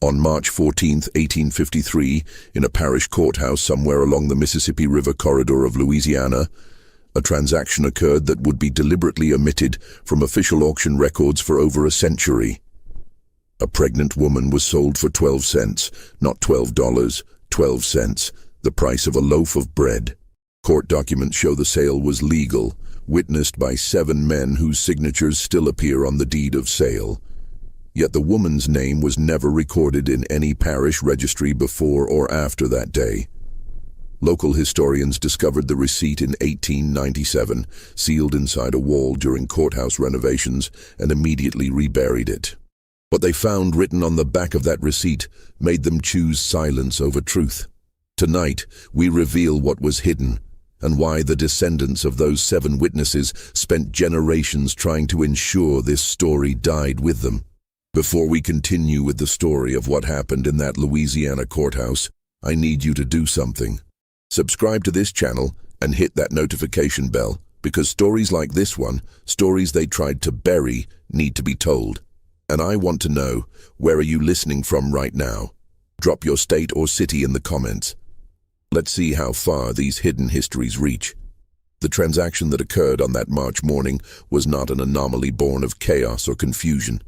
On March 14, 1853, in a parish courthouse somewhere along the Mississippi River corridor of Louisiana, a transaction occurred that would be deliberately omitted from official auction records for over a century. A pregnant woman was sold for 12 cents, not $12, 12 cents, the price of a loaf of bread. Court documents show the sale was legal, witnessed by 7 men whose signatures still appear on the deed of sale. Yet the woman's name was never recorded in any parish registry before or after that day. Local historians discovered the receipt in 1897, sealed inside a wall during courthouse renovations, and immediately reburied it. What they found written on the back of that receipt made them choose silence over truth. Tonight, we reveal what was hidden, and why the descendants of those 7 witnesses spent generations trying to ensure this story died with them. Before we continue with the story of what happened in that Louisiana courthouse, I need you to do something. Subscribe to this channel and hit that notification bell, because stories like this one, stories they tried to bury, need to be told. And I want to know, where are you listening from right now? Drop your state or city in the comments. Let's see how far these hidden histories reach. The transaction that occurred on that March morning was not an anomaly born of chaos or confusion.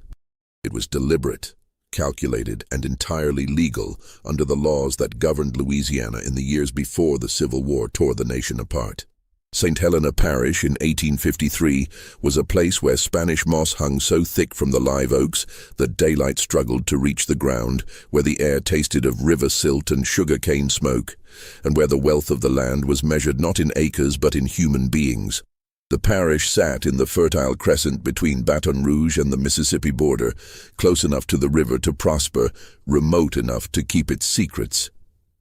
It was deliberate, calculated, and entirely legal under the laws that governed Louisiana in the years before the Civil War tore the nation apart. St. Helena Parish in 1853 was a place where Spanish moss hung so thick from the live oaks that daylight struggled to reach the ground, where the air tasted of river silt and sugar-cane smoke, and where the wealth of the land was measured not in acres but in human beings. The parish sat in the Fertile Crescent between Baton Rouge and the Mississippi border, close enough to the river to prosper, remote enough to keep its secrets.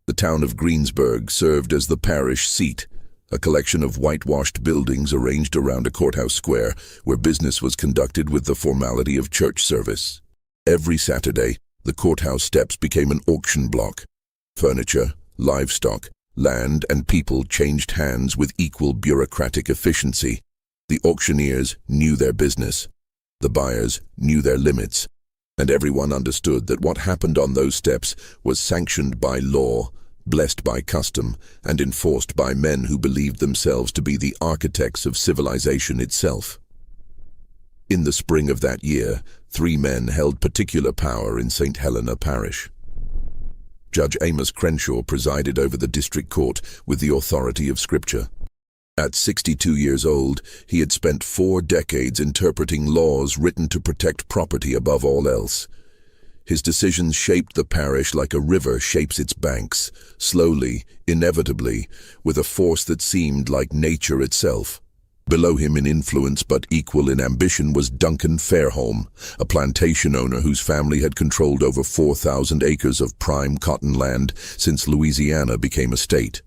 The town of Greensburg served as the parish seat, a collection of whitewashed buildings arranged around a courthouse square where business was conducted with the formality of church service. Every Saturday, the courthouse steps became an auction block. Furniture, livestock, land, and people changed hands with equal bureaucratic efficiency. The auctioneers knew their business. The buyers knew their limits. And everyone understood that what happened on those steps was sanctioned by law, blessed by custom, and enforced by men who believed themselves to be the architects of civilization itself. In the spring of that year, 3 men held particular power in St. Helena Parish. Judge Amos Crenshaw presided over the district court with the authority of Scripture. At 62 years old, he had spent 4 decades interpreting laws written to protect property above all else. His decisions shaped the parish like a river shapes its banks, slowly, inevitably, with a force that seemed like nature itself. Below him in influence but equal in ambition was Duncan Fairholme, a plantation owner whose family had controlled over 4,000 acres of prime cotton land since Louisiana became a state.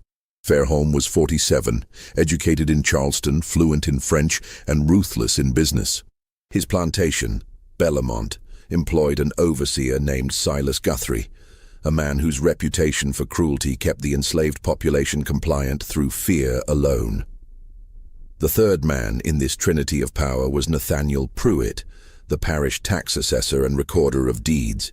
Fairholme was 47, educated in Charleston, fluent in French, and ruthless in business. His plantation, Bellamont, employed an overseer named Silas Guthrie, a man whose reputation for cruelty kept the enslaved population compliant through fear alone. The third man in this trinity of power was Nathaniel Pruitt, the parish tax assessor and recorder of deeds.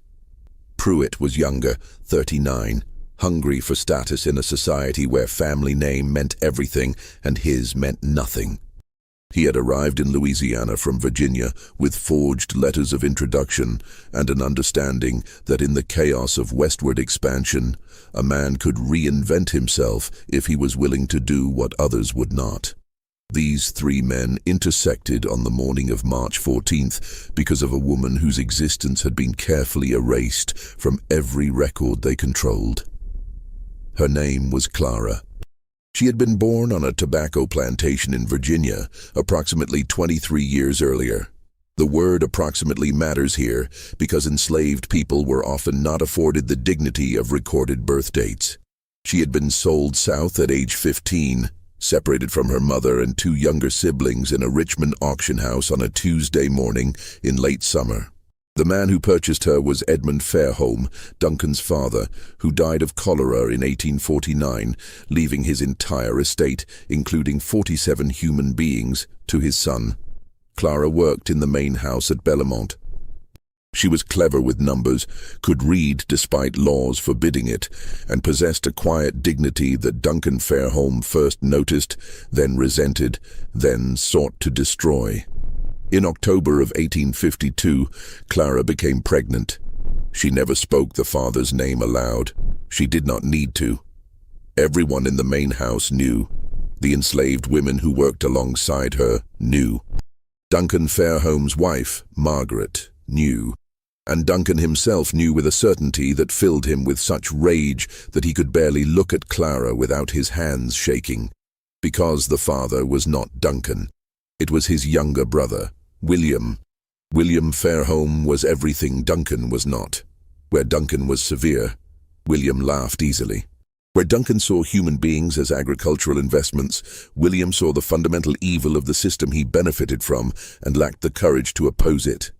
Pruitt was younger, 39, hungry for status in a society where family name meant everything and his meant nothing. He had arrived in Louisiana from Virginia with forged letters of introduction and an understanding that in the chaos of westward expansion, a man could reinvent himself if he was willing to do what others would not. These 3 men intersected on the morning of March 14th because of a woman whose existence had been carefully erased from every record they controlled. Her name was Clara. She had been born on a tobacco plantation in Virginia approximately 23 years earlier. The word approximately matters here because enslaved people were often not afforded the dignity of recorded birth dates. She had been sold south at age 15, separated from her mother and 2 younger siblings in a Richmond auction house on a Tuesday morning in late summer. The man who purchased her was Edmund Fairholme, Duncan's father, who died of cholera in 1849, leaving his entire estate, including 47 human beings, to his son. Clara worked in the main house at Bellamont. She was clever with numbers, could read despite laws forbidding it, and possessed a quiet dignity that Duncan Fairholme first noticed, then resented, then sought to destroy. In October of 1852, Clara became pregnant. She never spoke the father's name aloud. She did not need to. Everyone in the main house knew. The enslaved women who worked alongside her knew. Duncan Fairholme's wife, Margaret, knew. And Duncan himself knew with a certainty that filled him with such rage that he could barely look at Clara without his hands shaking. Because the father was not Duncan. It was his younger brother, William. William Fairholme was everything Duncan was not. Where Duncan was severe, William laughed easily. Where Duncan saw human beings as agricultural investments, William saw the fundamental evil of the system he benefited from and lacked the courage to oppose it.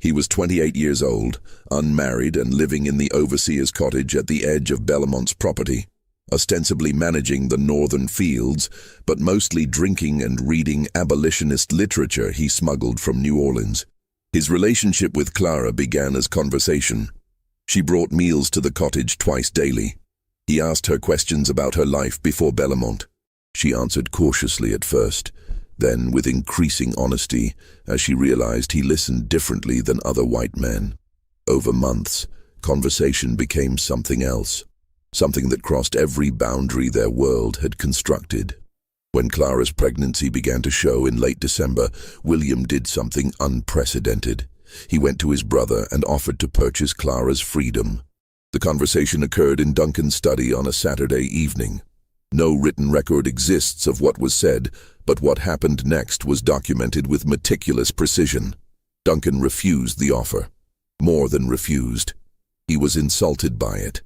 He was 28 years old, unmarried and living in the overseer's cottage at the edge of Belmont's property, ostensibly managing the northern fields, but mostly drinking and reading abolitionist literature he smuggled from New Orleans. His relationship with Clara began as conversation. She brought meals to the cottage twice daily. He asked her questions about her life before Belmont. She answered cautiously at first, then with increasing honesty, as she realized he listened differently than other white men. Over months, conversation became something else, something that crossed every boundary their world had constructed. When Clara's pregnancy began to show in late December, William did something unprecedented. He went to his brother and offered to purchase Clara's freedom. The conversation occurred in Duncan's study on a Saturday evening. No written record exists of what was said, but what happened next was documented with meticulous precision. Duncan refused the offer. More than refused. He was insulted by it.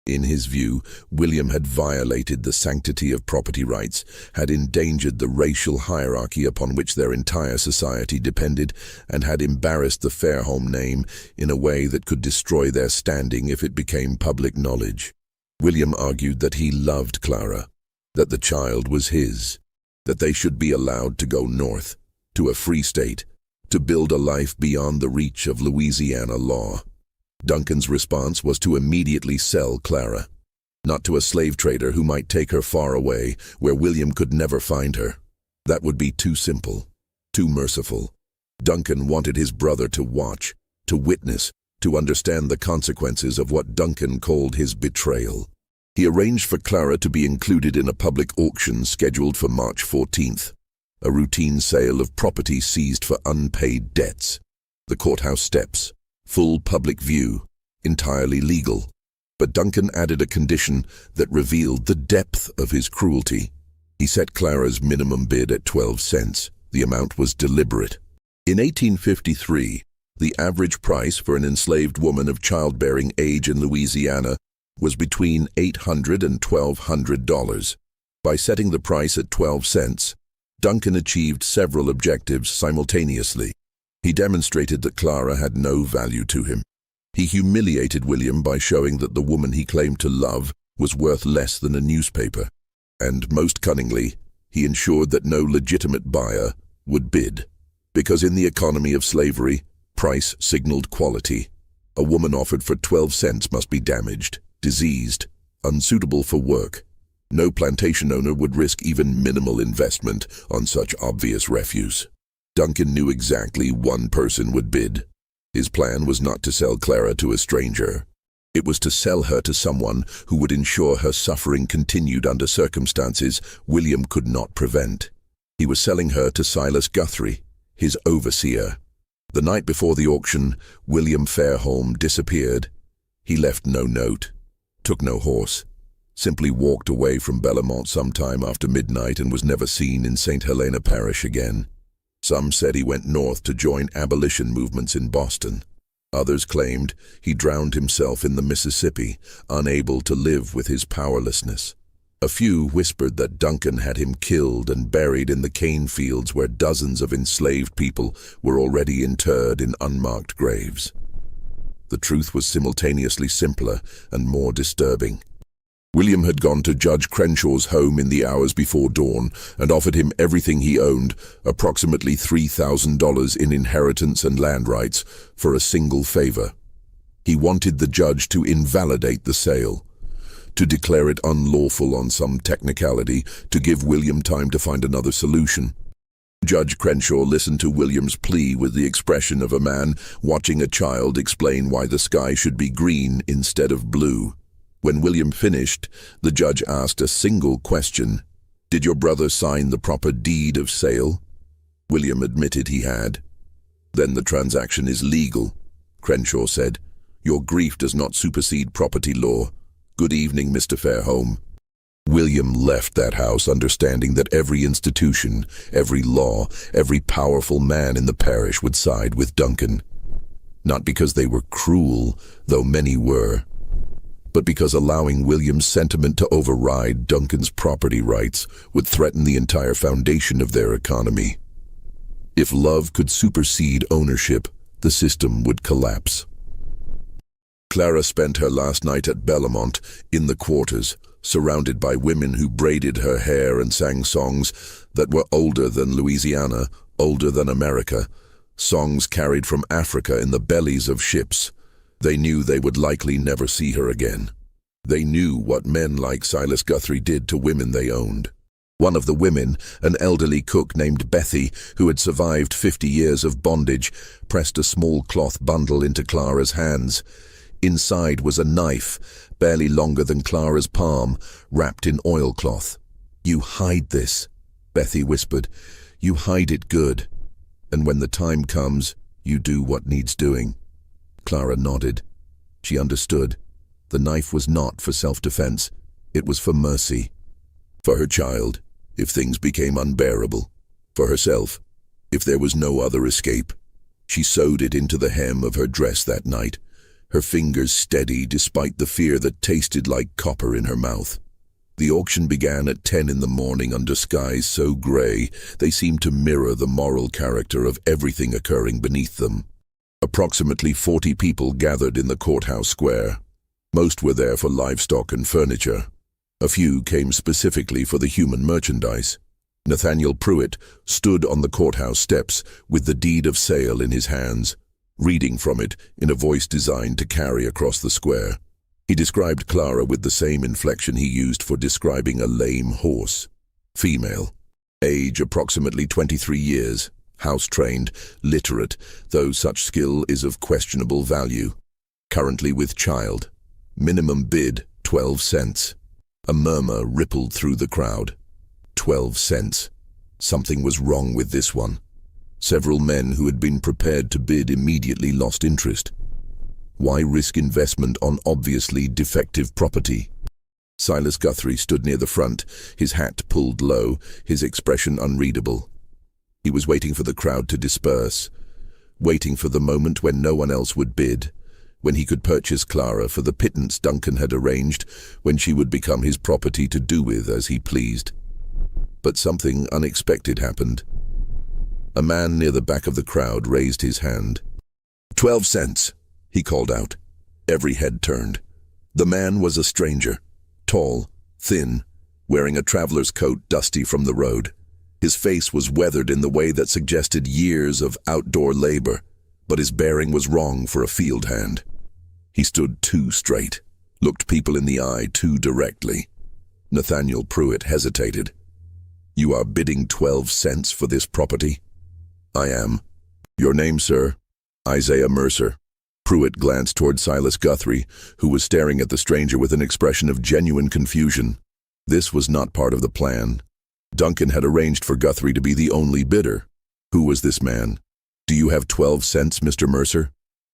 In his view, William had violated the sanctity of property rights, had endangered the racial hierarchy upon which their entire society depended, and had embarrassed the Fairholme name in a way that could destroy their standing if it became public knowledge. William argued that he loved Clara, that the child was his, that they should be allowed to go north, to a free state, to build a life beyond the reach of Louisiana law. Duncan's response was to immediately sell Clara, not to a slave trader who might take her far away, where William could never find her. That would be too simple, too merciful. Duncan wanted his brother to watch, to witness, to understand the consequences of what Duncan called his betrayal. He arranged for Clara to be included in a public auction scheduled for March 14th, a routine sale of property seized for unpaid debts. The courthouse steps, full public view, entirely legal. But Duncan added a condition that revealed the depth of his cruelty. He set Clara's minimum bid at 12 cents. The amount was deliberate. In 1853, the average price for an enslaved woman of childbearing age in Louisiana was between $800 and $1,200. By setting the price at 12 cents, Duncan achieved several objectives simultaneously. He demonstrated that Clara had no value to him. He humiliated William by showing that the woman he claimed to love was worth less than a newspaper. And most cunningly, he ensured that no legitimate buyer would bid. Because in the economy of slavery, price signaled quality. A woman offered for 12 cents must be damaged, diseased, unsuitable for work. No plantation owner would risk even minimal investment on such obvious refuse. Duncan knew exactly one person would bid. His plan was not to sell Clara to a stranger. It was to sell her to someone who would ensure her suffering continued under circumstances William could not prevent. He was selling her to Silas Guthrie, his overseer. The night before the auction, William Fairholme disappeared. He left no note, took no horse, simply walked away from Belmont sometime after midnight and was never seen in St. Helena Parish again. Some said he went north to join abolition movements in Boston. Others claimed he drowned himself in the Mississippi, unable to live with his powerlessness. A few whispered that Duncan had him killed and buried in the cane fields where dozens of enslaved people were already interred in unmarked graves. The truth was simultaneously simpler and more disturbing. William had gone to Judge Crenshaw's home in the hours before dawn and offered him everything he owned, approximately $3,000 in inheritance and land rights, for a single favor. He wanted the judge to invalidate the sale, to declare it unlawful on some technicality, to give William time to find another solution. Judge Crenshaw listened to William's plea with the expression of a man watching a child explain why the sky should be green instead of blue. When William finished, the judge asked a single question. "Did your brother sign the proper deed of sale?" William admitted he had. "Then the transaction is legal," Crenshaw said. "Your grief does not supersede property law. Good evening, Mr. Fairholme." William left that house understanding that every institution, every law, every powerful man in the parish would side with Duncan. Not because they were cruel, though many were, but because allowing William's sentiment to override Duncan's property rights would threaten the entire foundation of their economy. If love could supersede ownership, the system would collapse. Clara spent her last night at Bellamont, in the quarters, surrounded by women who braided her hair and sang songs that were older than Louisiana, older than America, songs carried from Africa in the bellies of ships. They knew they would likely never see her again. They knew what men like Silas Guthrie did to women they owned. One of the women, an elderly cook named Bethy, who had survived 50 years of bondage, pressed a small cloth bundle into Clara's hands. Inside was a knife, barely longer than Clara's palm, wrapped in oilcloth. "You hide this," Bethy whispered. "You hide it good. And when the time comes, you do what needs doing." Clara nodded. She understood. The knife was not for self-defense. It was for mercy. For her child, if things became unbearable. For herself, if there was no other escape. She sewed it into the hem of her dress that night, her fingers steady despite the fear that tasted like copper in her mouth. The auction began at 10 in the morning under skies so gray they seemed to mirror the moral character of everything occurring beneath them. Approximately 40 people gathered in the courthouse square. Most were there for livestock and furniture. A few came specifically for the human merchandise. Nathaniel Pruitt stood on the courthouse steps with the deed of sale in his hands, reading from it in a voice designed to carry across the square. He described Clara with the same inflection he used for describing a lame horse. Female. Age approximately 23 years. House-trained, literate, though such skill is of questionable value. Currently with child. Minimum bid, 12 cents. A murmur rippled through the crowd. 12 cents. Something was wrong with this one. Several men who had been prepared to bid immediately lost interest. Why risk investment on obviously defective property? Silas Guthrie stood near the front, his hat pulled low, his expression unreadable. He was waiting for the crowd to disperse, waiting for the moment when no one else would bid, when he could purchase Clara for the pittance Duncan had arranged, when she would become his property to do with as he pleased. But something unexpected happened. A man near the back of the crowd raised his hand. 12 cents, he called out. Every head turned. The man was a stranger, tall, thin, wearing a traveler's coat dusty from the road. His face was weathered in the way that suggested years of outdoor labor, but his bearing was wrong for a field hand. He stood too straight, looked people in the eye too directly. Nathaniel Pruitt hesitated. "You are bidding 12 cents for this property?" "I am." "Your name, sir?" "Isaiah Mercer." Pruitt glanced toward Silas Guthrie, who was staring at the stranger with an expression of genuine confusion. This was not part of the plan. Duncan had arranged for Guthrie to be the only bidder. Who was this man? "Do you have 12 cents, Mr. Mercer?"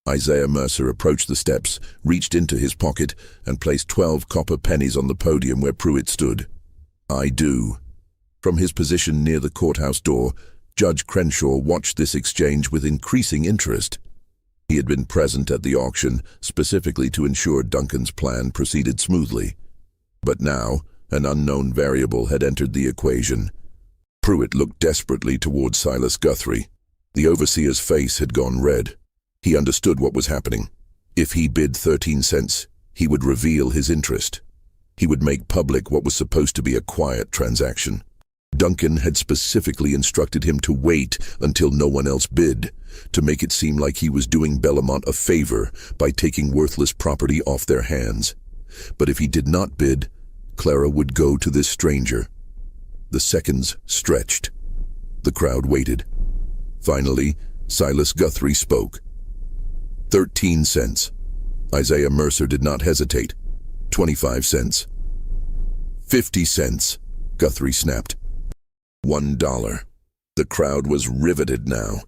Isaiah Mercer approached the steps, reached into his pocket, and placed 12 copper pennies on the podium where Pruitt stood. "I do." From his position near the courthouse door, Judge Crenshaw watched this exchange with increasing interest. He had been present at the auction, specifically to ensure Duncan's plan proceeded smoothly. But now, an unknown variable had entered the equation. Pruitt looked desperately towards Silas Guthrie. The overseer's face had gone red. He understood what was happening. If he bid 13 cents, he would reveal his interest. He would make public what was supposed to be a quiet transaction. Duncan had specifically instructed him to wait until no one else bid, to make it seem like he was doing Bellamont a favor by taking worthless property off their hands. But if he did not bid, Clara would go to this stranger. The seconds stretched. The crowd waited. Finally, Silas Guthrie spoke. 13 cents. Isaiah Mercer did not hesitate. 25 cents. 50 cents, Guthrie snapped. $1. The crowd was riveted now.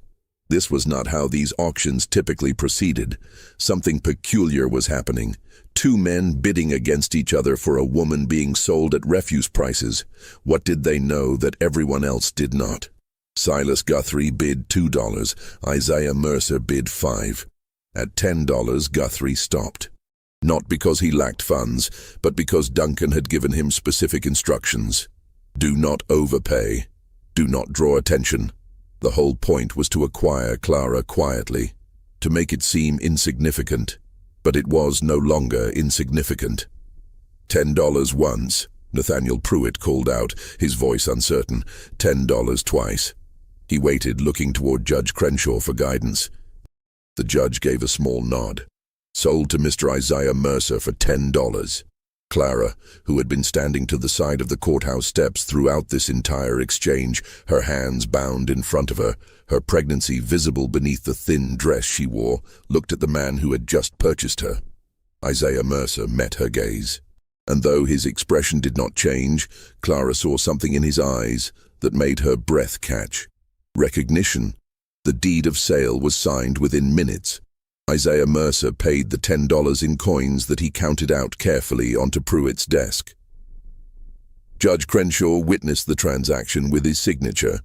This was not how these auctions typically proceeded. Something peculiar was happening. Two men bidding against each other for a woman being sold at refuse prices. What did they know that everyone else did not? Silas Guthrie bid $2. Isaiah Mercer bid $5. At $10, Guthrie stopped. Not because he lacked funds, but because Duncan had given him specific instructions. Do not overpay. Do not draw attention. The whole point was to acquire Clara quietly, to make it seem insignificant. But it was no longer insignificant. $10 once, Nathaniel Pruitt called out, his voice uncertain. $10 twice. He waited, looking toward Judge Crenshaw for guidance. The judge gave a small nod. Sold to Mr. Isaiah Mercer for $10. Clara, who had been standing to the side of the courthouse steps throughout this entire exchange, her hands bound in front of her, her pregnancy visible beneath the thin dress she wore, looked at the man who had just purchased her. Isaiah Mercer met her gaze. And though his expression did not change, Clara saw something in his eyes that made her breath catch. Recognition. The deed of sale was signed within minutes. Isaiah Mercer paid the $10 in coins that he counted out carefully onto Pruitt's desk. Judge Crenshaw witnessed the transaction with his signature.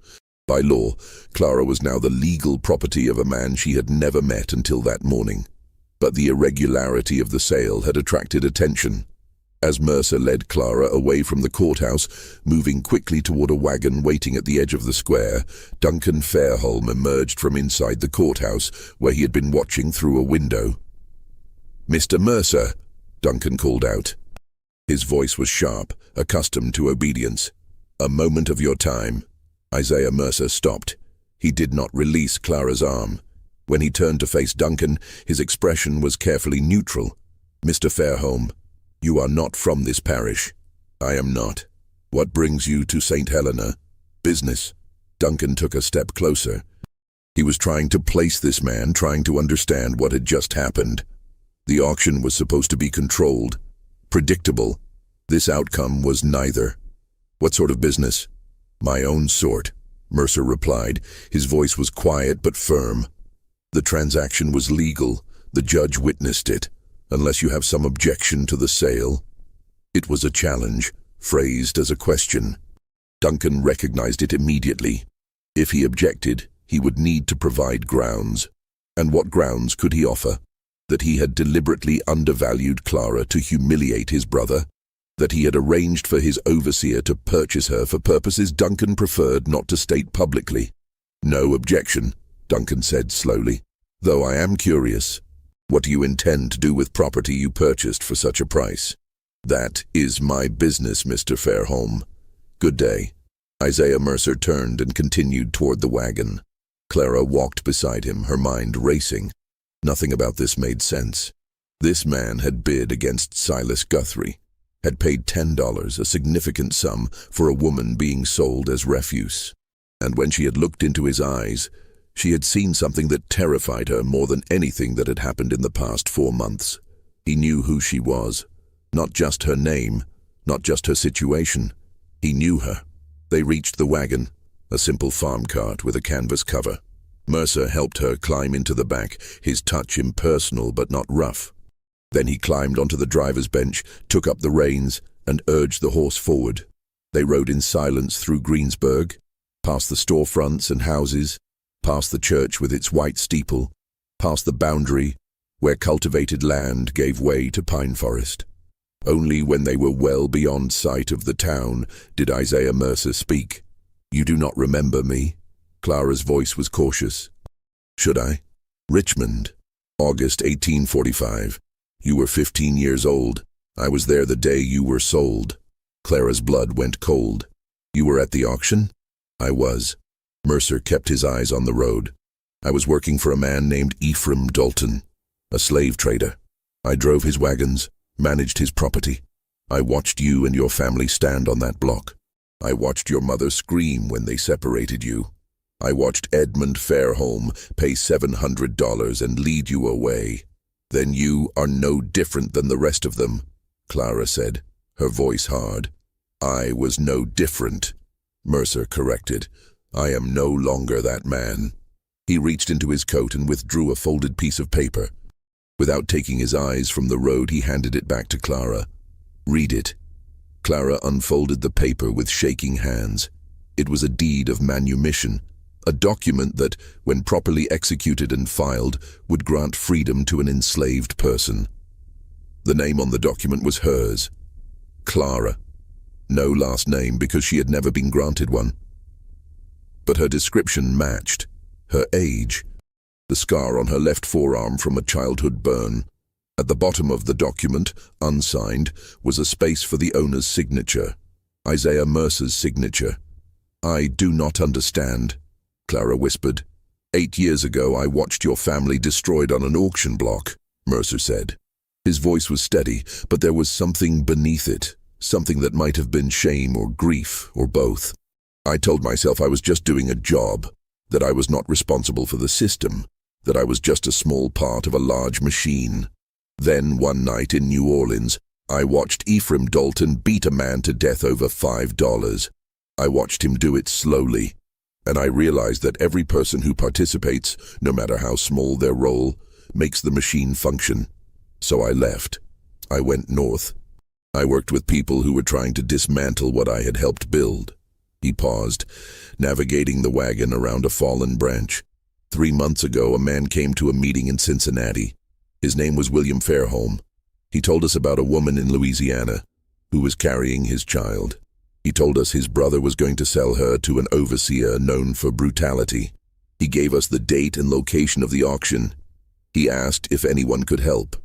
By law, Clara was now the legal property of a man she had never met until that morning. But the irregularity of the sale had attracted attention. As Mercer led Clara away from the courthouse, moving quickly toward a wagon waiting at the edge of the square, Duncan Fairholme emerged from inside the courthouse, where he had been watching through a window. "Mr. Mercer," Duncan called out. His voice was sharp, accustomed to obedience. "A moment of your time." Isaiah Mercer stopped. He did not release Clara's arm. When he turned to face Duncan, his expression was carefully neutral. "Mr. Fairholme, you are not from this parish." "I am not." "What brings you to St. Helena?" "Business." Duncan took a step closer. He was trying to place this man, trying to understand what had just happened. The auction was supposed to be controlled, predictable. This outcome was neither. "What sort of business?" "My own sort," Mercer replied. His voice was quiet but firm. "The transaction was legal. The judge witnessed it. Unless you have some objection to the sale." It was a challenge, phrased as a question. Duncan recognized it immediately. If he objected, he would need to provide grounds. And what grounds could he offer? That he had deliberately undervalued Clara to humiliate his brother? That he had arranged for his overseer to purchase her for purposes Duncan preferred not to state publicly? "No objection," Duncan said slowly. "Though I am curious. What do you intend to do with property you purchased for such a price?" "That is my business, Mr. Fairholme. Good day." Isaiah Mercer turned and continued toward the wagon. Clara walked beside him, her mind racing. Nothing about this made sense. This man had bid against Silas Guthrie, had paid $10, a significant sum, for a woman being sold as refuse. And when she had looked into his eyes, she had seen something that terrified her more than anything that had happened in the past 4 months. He knew who she was. Not just her name, not just her situation. He knew her. They reached the wagon, a simple farm cart with a canvas cover. Mercer helped her climb into the back, his touch impersonal but not rough. Then he climbed onto the driver's bench, took up the reins, and urged the horse forward. They rode in silence through Greensburg, past the storefronts and houses, past the church with its white steeple, past the boundary where cultivated land gave way to pine forest. Only when they were well beyond sight of the town did Isaiah Mercer speak. "You do not remember me?" Clara's voice was cautious. "Should I?" "Richmond, August 1845. You were 15 years old. I was there the day you were sold. Clara's blood went cold. You were at the auction? I was. Mercer kept his eyes on the road. I was working for a man named Ephraim Dalton, a slave trader. I drove his wagons, managed his property. I watched you and your family stand on that block. I watched your mother scream when they separated you. I watched Edmund Fairholme pay $700 and lead you away. Then you are no different than the rest of them, Clara said, her voice hard. I was no different, Mercer corrected. I am no longer that man. He reached into his coat and withdrew a folded piece of paper. Without taking his eyes from the road, he handed it back to Clara. Read it. Clara unfolded the paper with shaking hands. It was a deed of manumission, a document that, when properly executed and filed, would grant freedom to an enslaved person. The name on the document was hers, Clara. No last name because she had never been granted one. But her description matched. Her age, the scar on her left forearm from a childhood burn. At the bottom of the document, unsigned, was a space for the owner's signature, Isaiah Mercer's signature. I do not understand, Clara whispered. 8 years ago I watched your family destroyed on an auction block, Mercer said. His voice was steady, but there was something beneath it, something that might have been shame or grief, or both. I told myself I was just doing a job, that I was not responsible for the system, that I was just a small part of a large machine. Then, one night in New Orleans, I watched Ephraim Dalton beat a man to death over $5. I watched him do it slowly, and I realized that every person who participates, no matter how small their role, makes the machine function. So I left. I went north. I worked with people who were trying to dismantle what I had helped build. He paused, navigating the wagon around a fallen branch. 3 months ago, a man came to a meeting in Cincinnati. His name was William Fairholme. He told us about a woman in Louisiana who was carrying his child. He told us his brother was going to sell her to an overseer known for brutality. He gave us the date and location of the auction. He asked if anyone could help.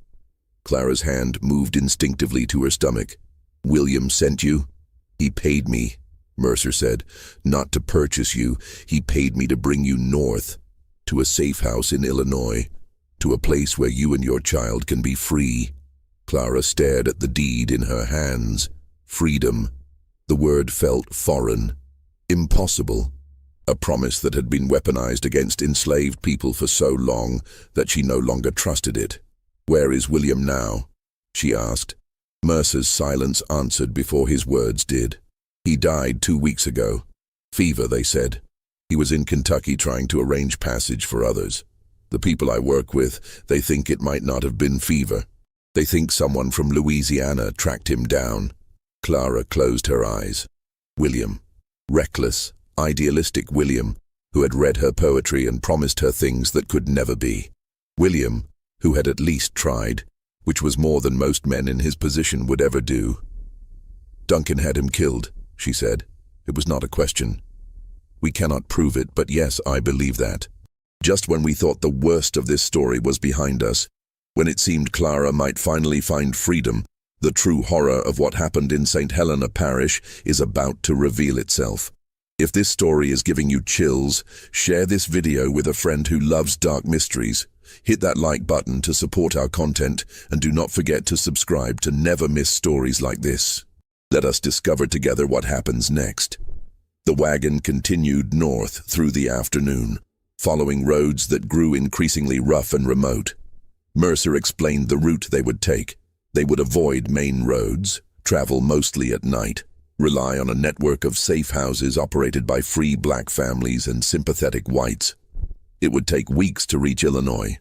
Clara's hand moved instinctively to her stomach. William sent you? He paid me, Mercer said. Not to purchase you. He paid me to bring you north, to a safe house in Illinois, to a place where you and your child can be free. Clara stared at the deed in her hands. Freedom. The word felt foreign. Impossible. A promise that had been weaponized against enslaved people for so long that she no longer trusted it. Where is William now? She asked. Mercer's silence answered before his words did. He died 2 weeks ago. Fever, they said. He was in Kentucky trying to arrange passage for others. The people I work with, they think it might not have been fever. They think someone from Louisiana tracked him down. Clara closed her eyes. William. Reckless, idealistic William, who had read her poetry and promised her things that could never be. William, who had at least tried, which was more than most men in his position would ever do. Duncan had him killed, she said. It was not a question. We cannot prove it, but yes, I believe that. Just when we thought the worst of this story was behind us, when it seemed Clara might finally find freedom, the true horror of what happened in St. Helena Parish is about to reveal itself. If this story is giving you chills, share this video with a friend who loves dark mysteries. Hit that like button to support our content, and do not forget to subscribe to never miss stories like this. Let us discover together what happens next. The wagon continued north through the afternoon, following roads that grew increasingly rough and remote. Mercer explained the route they would take. They would avoid main roads, travel mostly at night, rely on a network of safe houses operated by free black families and sympathetic whites. It would take weeks to reach Illinois,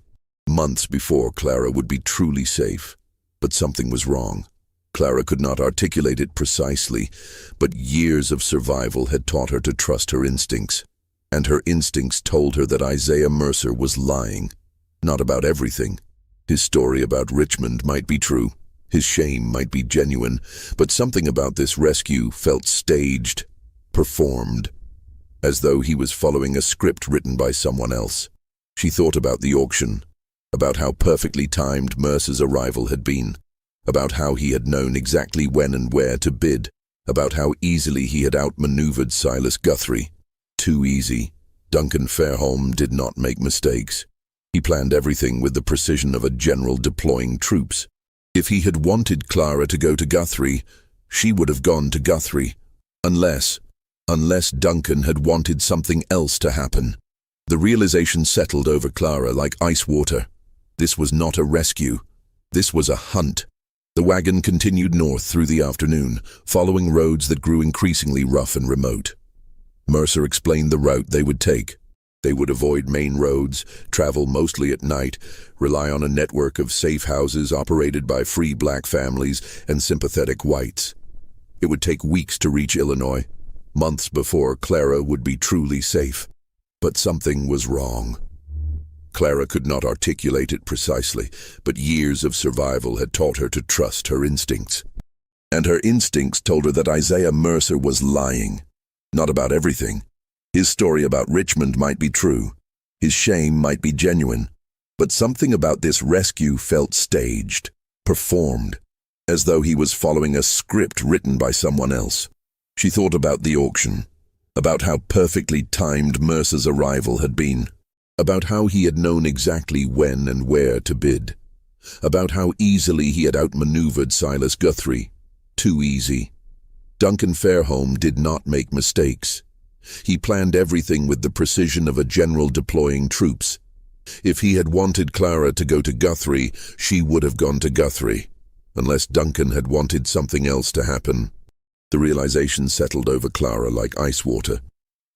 months before Clara would be truly safe. But something was wrong. Clara could not articulate it precisely, but years of survival had taught her to trust her instincts. And her instincts told her that Isaiah Mercer was lying. Not about everything. His story about Richmond might be true. His shame might be genuine, but something about this rescue felt staged, performed, as though he was following a script written by someone else. She thought about the auction, about how perfectly timed Mercer's arrival had been, about how he had known exactly when and where to bid, about how easily he had outmaneuvered Silas Guthrie. Too easy. Duncan Fairholme did not make mistakes. He planned everything with the precision of a general deploying troops. If he had wanted Clara to go to Guthrie, she would have gone to Guthrie. Unless Duncan had wanted something else to happen. The realization settled over Clara like ice water. This was not a rescue. This was a hunt. The wagon continued north through the afternoon, following roads that grew increasingly rough and remote. Mercer explained the route they would take. They would avoid main roads, travel mostly at night, rely on a network of safe houses operated by free black families and sympathetic whites. It would take weeks to reach Illinois, months before Clara would be truly safe. But something was wrong. Clara could not articulate it precisely, but years of survival had taught her to trust her instincts. And her instincts told her that Isaiah Mercer was lying. Not about everything. His story about Richmond might be true. His shame might be genuine. But something about this rescue felt staged, performed, as though he was following a script written by someone else. She thought about the auction, about how perfectly timed Mercer's arrival had been, about how he had known exactly when and where to bid, about how easily he had outmaneuvered Silas Guthrie. Too easy. Duncan Fairholme did not make mistakes. He planned everything with the precision of a general deploying troops. If he had wanted Clara to go to Guthrie, she would have gone to Guthrie, unless Duncan had wanted something else to happen. The realization settled over Clara like ice water.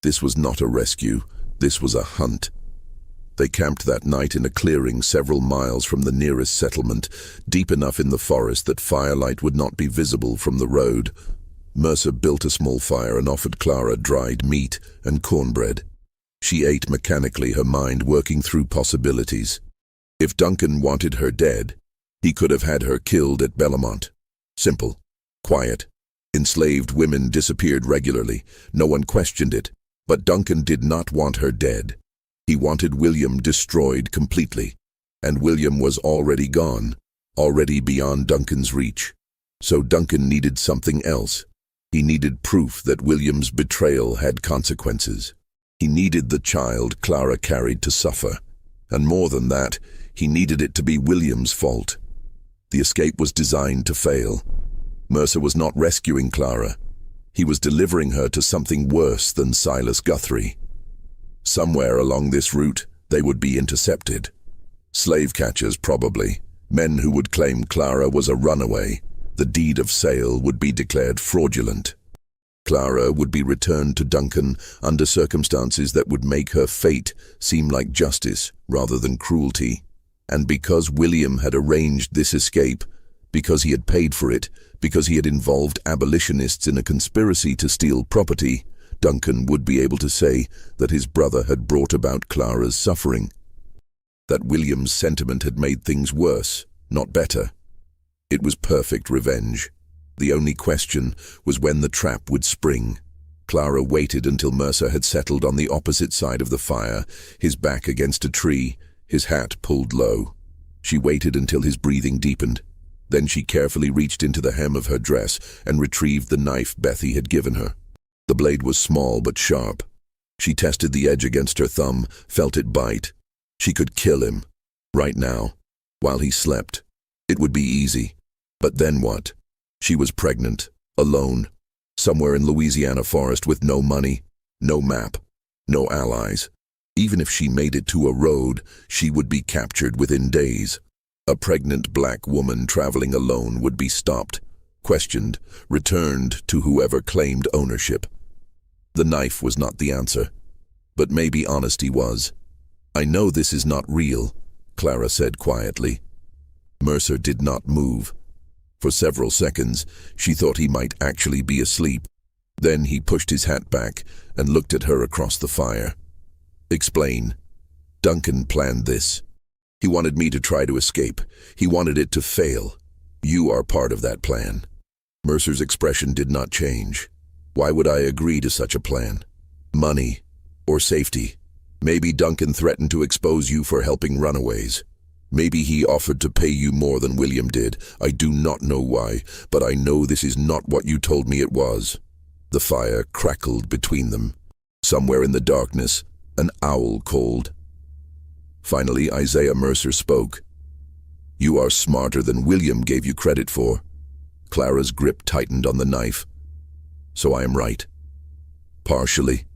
This was not a rescue. This was a hunt. They camped that night in a clearing several miles from the nearest settlement, deep enough in the forest that firelight would not be visible from the road. Mercer built a small fire and offered Clara dried meat and cornbread. She ate mechanically, her mind working through possibilities. If Duncan wanted her dead, he could have had her killed at Bellamont. Simple. Quiet. Enslaved women disappeared regularly. No one questioned it. But Duncan did not want her dead. He wanted William destroyed completely. And William was already gone, already beyond Duncan's reach. So Duncan needed something else. He needed proof that William's betrayal had consequences. He needed the child Clara carried to suffer. And more than that, he needed it to be William's fault. The escape was designed to fail. Mercer was not rescuing Clara. He was delivering her to something worse than Silas Guthrie. Somewhere along this route, they would be intercepted. Slave catchers, probably. Men who would claim Clara was a runaway. The deed of sale would be declared fraudulent. Clara would be returned to Duncan under circumstances that would make her fate seem like justice rather than cruelty. And because William had arranged this escape, because he had paid for it, because he had involved abolitionists in a conspiracy to steal property, Duncan would be able to say that his brother had brought about Clara's suffering. That William's sentiment had made things worse, not better. It was perfect revenge. The only question was when the trap would spring. Clara waited until Mercer had settled on the opposite side of the fire, his back against a tree, his hat pulled low. She waited until his breathing deepened. Then she carefully reached into the hem of her dress and retrieved the knife Bethy had given her. The blade was small but sharp. She tested the edge against her thumb, felt it bite. She could kill him. Right now. While he slept. It would be easy. But then what? She was pregnant, alone, somewhere in Louisiana forest with no money, no map, no allies. Even if she made it to a road, she would be captured within days. A pregnant black woman traveling alone would be stopped, questioned, returned to whoever claimed ownership. The knife was not the answer, but maybe honesty was. "I know this is not real," Clara said quietly. Mercer did not move. For several seconds, she thought he might actually be asleep. Then he pushed his hat back and looked at her across the fire. "Explain." "Duncan planned this. He wanted me to try to escape. He wanted it to fail. You are part of that plan." Mercer's expression did not change. "Why would I agree to such a plan? Money or safety? Maybe Duncan threatened to expose you for helping runaways. Maybe he offered to pay you more than William did. I do not know why, but I know this is not what you told me it was." The fire crackled between them. Somewhere in the darkness, an owl called. Finally, Isaiah Mercer spoke. "You are smarter than William gave you credit for." Clara's grip tightened on the knife. "So I am right." "Partially."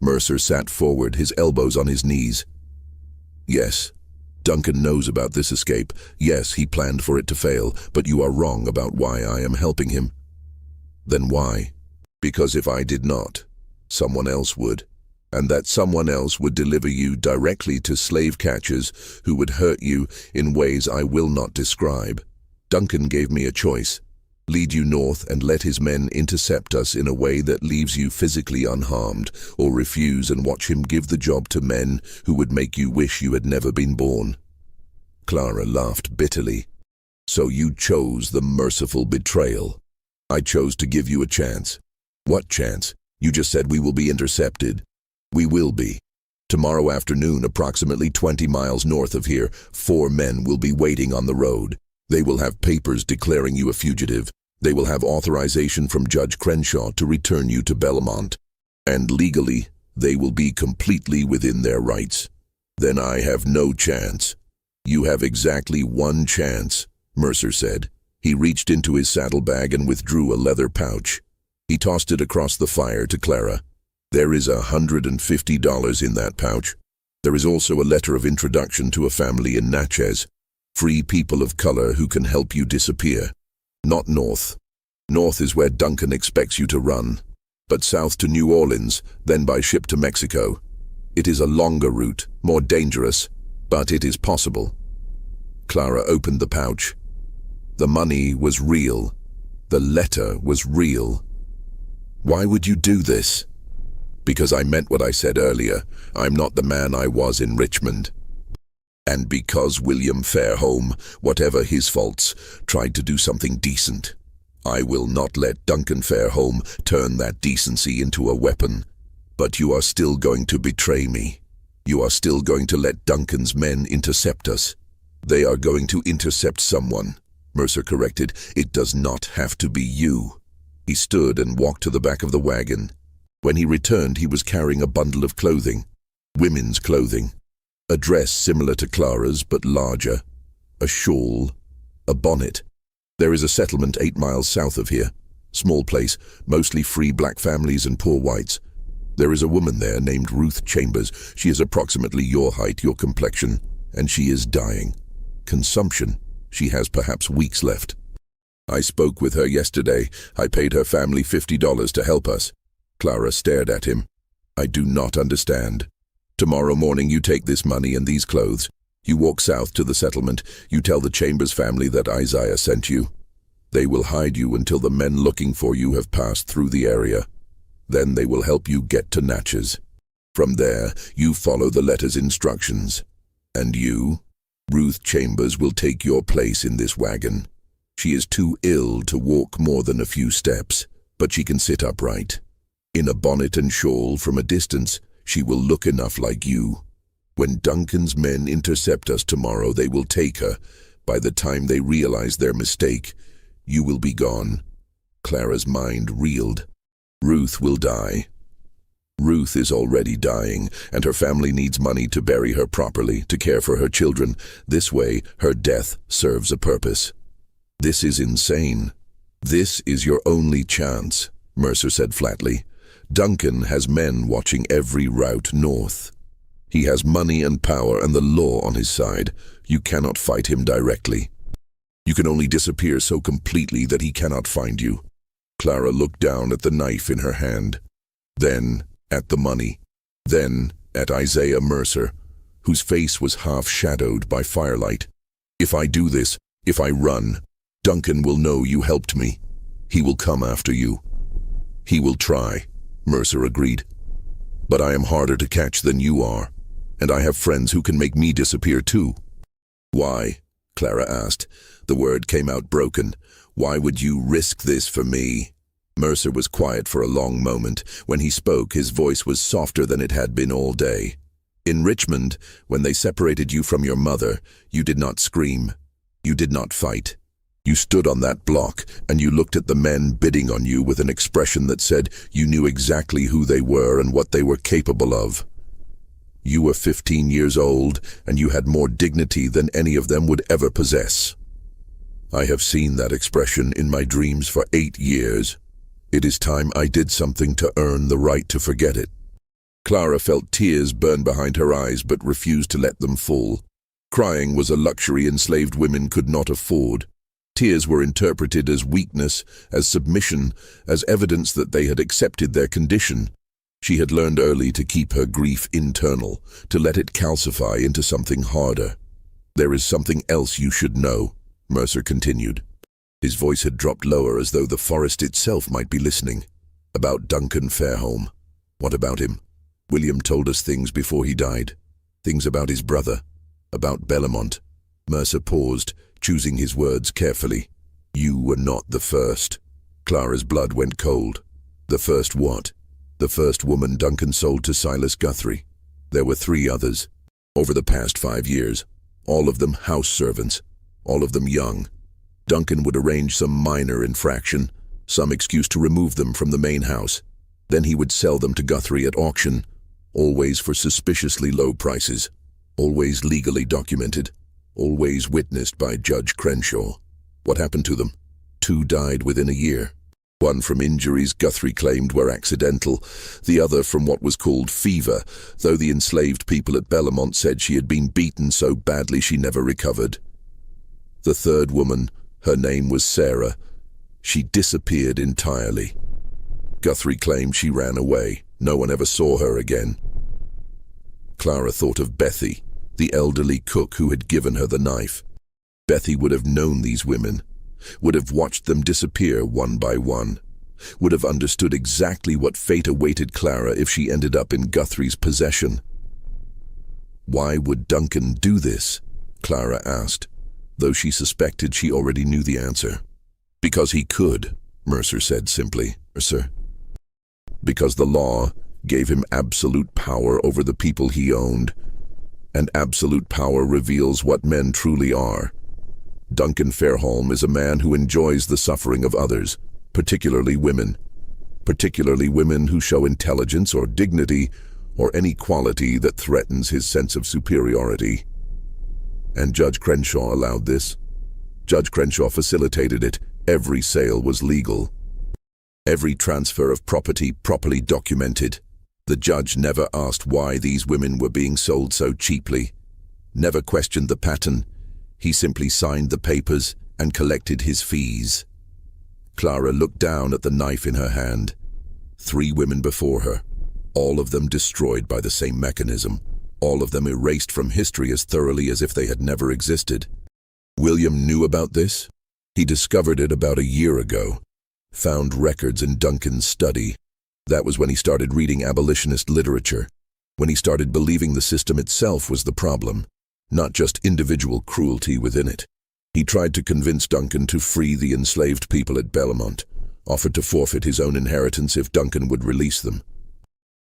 Mercer sat forward, his elbows on his knees. "Yes, Duncan knows about this escape. Yes, he planned for it to fail, but you are wrong about why I am helping him." "Then why?" "Because if I did not, someone else would. And that someone else would deliver you directly to slave catchers who would hurt you in ways I will not describe. Duncan gave me a choice. Lead you north and let his men intercept us in a way that leaves you physically unharmed, or refuse and watch him give the job to men who would make you wish you had never been born." Clara laughed bitterly. "So you chose the merciful betrayal. I chose to give you a chance." "What chance? You just said we will be intercepted." "We will be. Tomorrow afternoon, approximately 20 miles north of here, 4 men will be waiting on the road. They will have papers declaring you a fugitive. They will have authorization from Judge Crenshaw to return you to Belmont. And legally, they will be completely within their rights. Then I have no chance." "You have exactly 1 chance," Mercer said. He reached into his saddlebag and withdrew a leather pouch. He tossed it across the fire to Clara. "There is $150 in that pouch. There is also a letter of introduction to a family in Natchez. Free people of color who can help you disappear. Not north. North is where Duncan expects you to run. But south to New Orleans, then by ship to Mexico. It is a longer route, more dangerous, but it is possible." Clara opened the pouch. The money was real. The letter was real. "Why would you do this?" "Because I meant what I said earlier. I'm not the man I was in Richmond. And because William Fairholme, whatever his faults, tried to do something decent. I will not let Duncan Fairholme turn that decency into a weapon. But you are still going to betray me. You are still going to let Duncan's men intercept us." "They are going to intercept someone," Mercer corrected. "It does not have to be you." He stood and walked to the back of the wagon. When he returned, he was carrying a bundle of clothing. Women's clothing. A dress similar to Clara's, but larger. A shawl. A bonnet. "There is a settlement 8 miles south of here. Small place, mostly free black families and poor whites. There is a woman there named Ruth Chambers. She is approximately your height, your complexion, and she is dying. Consumption. She has perhaps weeks left. I spoke with her yesterday. I paid her family $50 to help us." Clara stared at him. "I do not understand. Tomorrow morning you take this money and these clothes. You walk south to the settlement. You tell the Chambers family that Isaiah sent you. They will hide you until the men looking for you have passed through the area. Then they will help you get to Natchez. From there, you follow the letter's instructions. And you, Ruth Chambers, will take your place in this wagon. She is too ill to walk more than a few steps, but she can sit upright. In a bonnet and shawl from a distance, she will look enough like you. When Duncan's men intercept us tomorrow, they will take her. By the time they realize their mistake, you will be gone." Clara's mind reeled. "Ruth will die. Ruth is already dying, and her family needs money to bury her properly, to care for her children. This way, her death serves a purpose." "This is insane." "This is your only chance," Mercer said flatly. "Duncan has men watching every route north. He has money and power and the law on his side. You cannot fight him directly. You can only disappear so completely that he cannot find you." Clara looked down at the knife in her hand, then at the money, then at Isaiah Mercer, whose face was half-shadowed by firelight. "If I do this, if I run, Duncan will know you helped me. He will come after you." "He will try," Mercer agreed. "But I am harder to catch than you are, and I have friends who can make me disappear too." "Why?" Clara asked. The word came out broken. "Why would you risk this for me?" Mercer was quiet for a long moment. When he spoke, his voice was softer than it had been all day. In Richmond, when they separated you from your mother, you did not scream. You did not fight. You stood on that block, and you looked at the men bidding on you with an expression that said you knew exactly who they were and what they were capable of. You were 15 years old, and you had more dignity than any of them would ever possess. I have seen that expression in my dreams for 8 years. It is time I did something to earn the right to forget it. Clara felt tears burn behind her eyes but refused to let them fall. Crying was a luxury enslaved women could not afford. Tears were interpreted as weakness, as submission, as evidence that they had accepted their condition. She had learned early to keep her grief internal, to let it calcify into something harder. "There is something else you should know," Mercer continued. His voice had dropped lower as though the forest itself might be listening. "About Duncan Fairholme." "What about him?" "William told us things before he died. Things about his brother. About Bellamont." Mercer paused, choosing his words carefully. "You were not the first." Clara's blood went cold. "The first what?" "The first woman Duncan sold to Silas Guthrie. There were 3 others. Over the past 5 years. All of them house servants. All of them young. Duncan would arrange some minor infraction, some excuse to remove them from the main house. Then he would sell them to Guthrie at auction, always for suspiciously low prices, always legally documented, always witnessed by Judge Crenshaw. What happened to them? 2 died within a year. One from injuries Guthrie claimed were accidental, the other from what was called fever, though the enslaved people at Bellamont said she had been beaten so badly she never recovered. The 3rd woman, her name was Sarah. She disappeared entirely. Guthrie claimed she ran away. No one ever saw her again. Clara thought of Bethy, the elderly cook who had given her the knife. Bethy would have known these women, would have watched them disappear one by one, would have understood exactly what fate awaited Clara if she ended up in Guthrie's possession. "Why would Duncan do this?" Clara asked, though she suspected she already knew the answer. "Because he could," Mercer said simply. "Mercer. Because the law gave him absolute power over the people he owned, and absolute power reveals what men truly are. Duncan Fairholme is a man who enjoys the suffering of others, particularly women who show intelligence or dignity or any quality that threatens his sense of superiority. And Judge Crenshaw allowed this. Judge Crenshaw facilitated it. Every sale was legal. Every transfer of property properly documented. The judge never asked why these women were being sold so cheaply, never questioned the pattern. He simply signed the papers and collected his fees." Clara looked down at the knife in her hand. 3 women before her, all of them destroyed by the same mechanism, all of them erased from history as thoroughly as if they had never existed. William knew about this. He discovered it about a year ago, found records in Duncan's study. That was when he started reading abolitionist literature, when he started believing the system itself was the problem, not just individual cruelty within it. He tried to convince Duncan to free the enslaved people at Bellamont, offered to forfeit his own inheritance if Duncan would release them.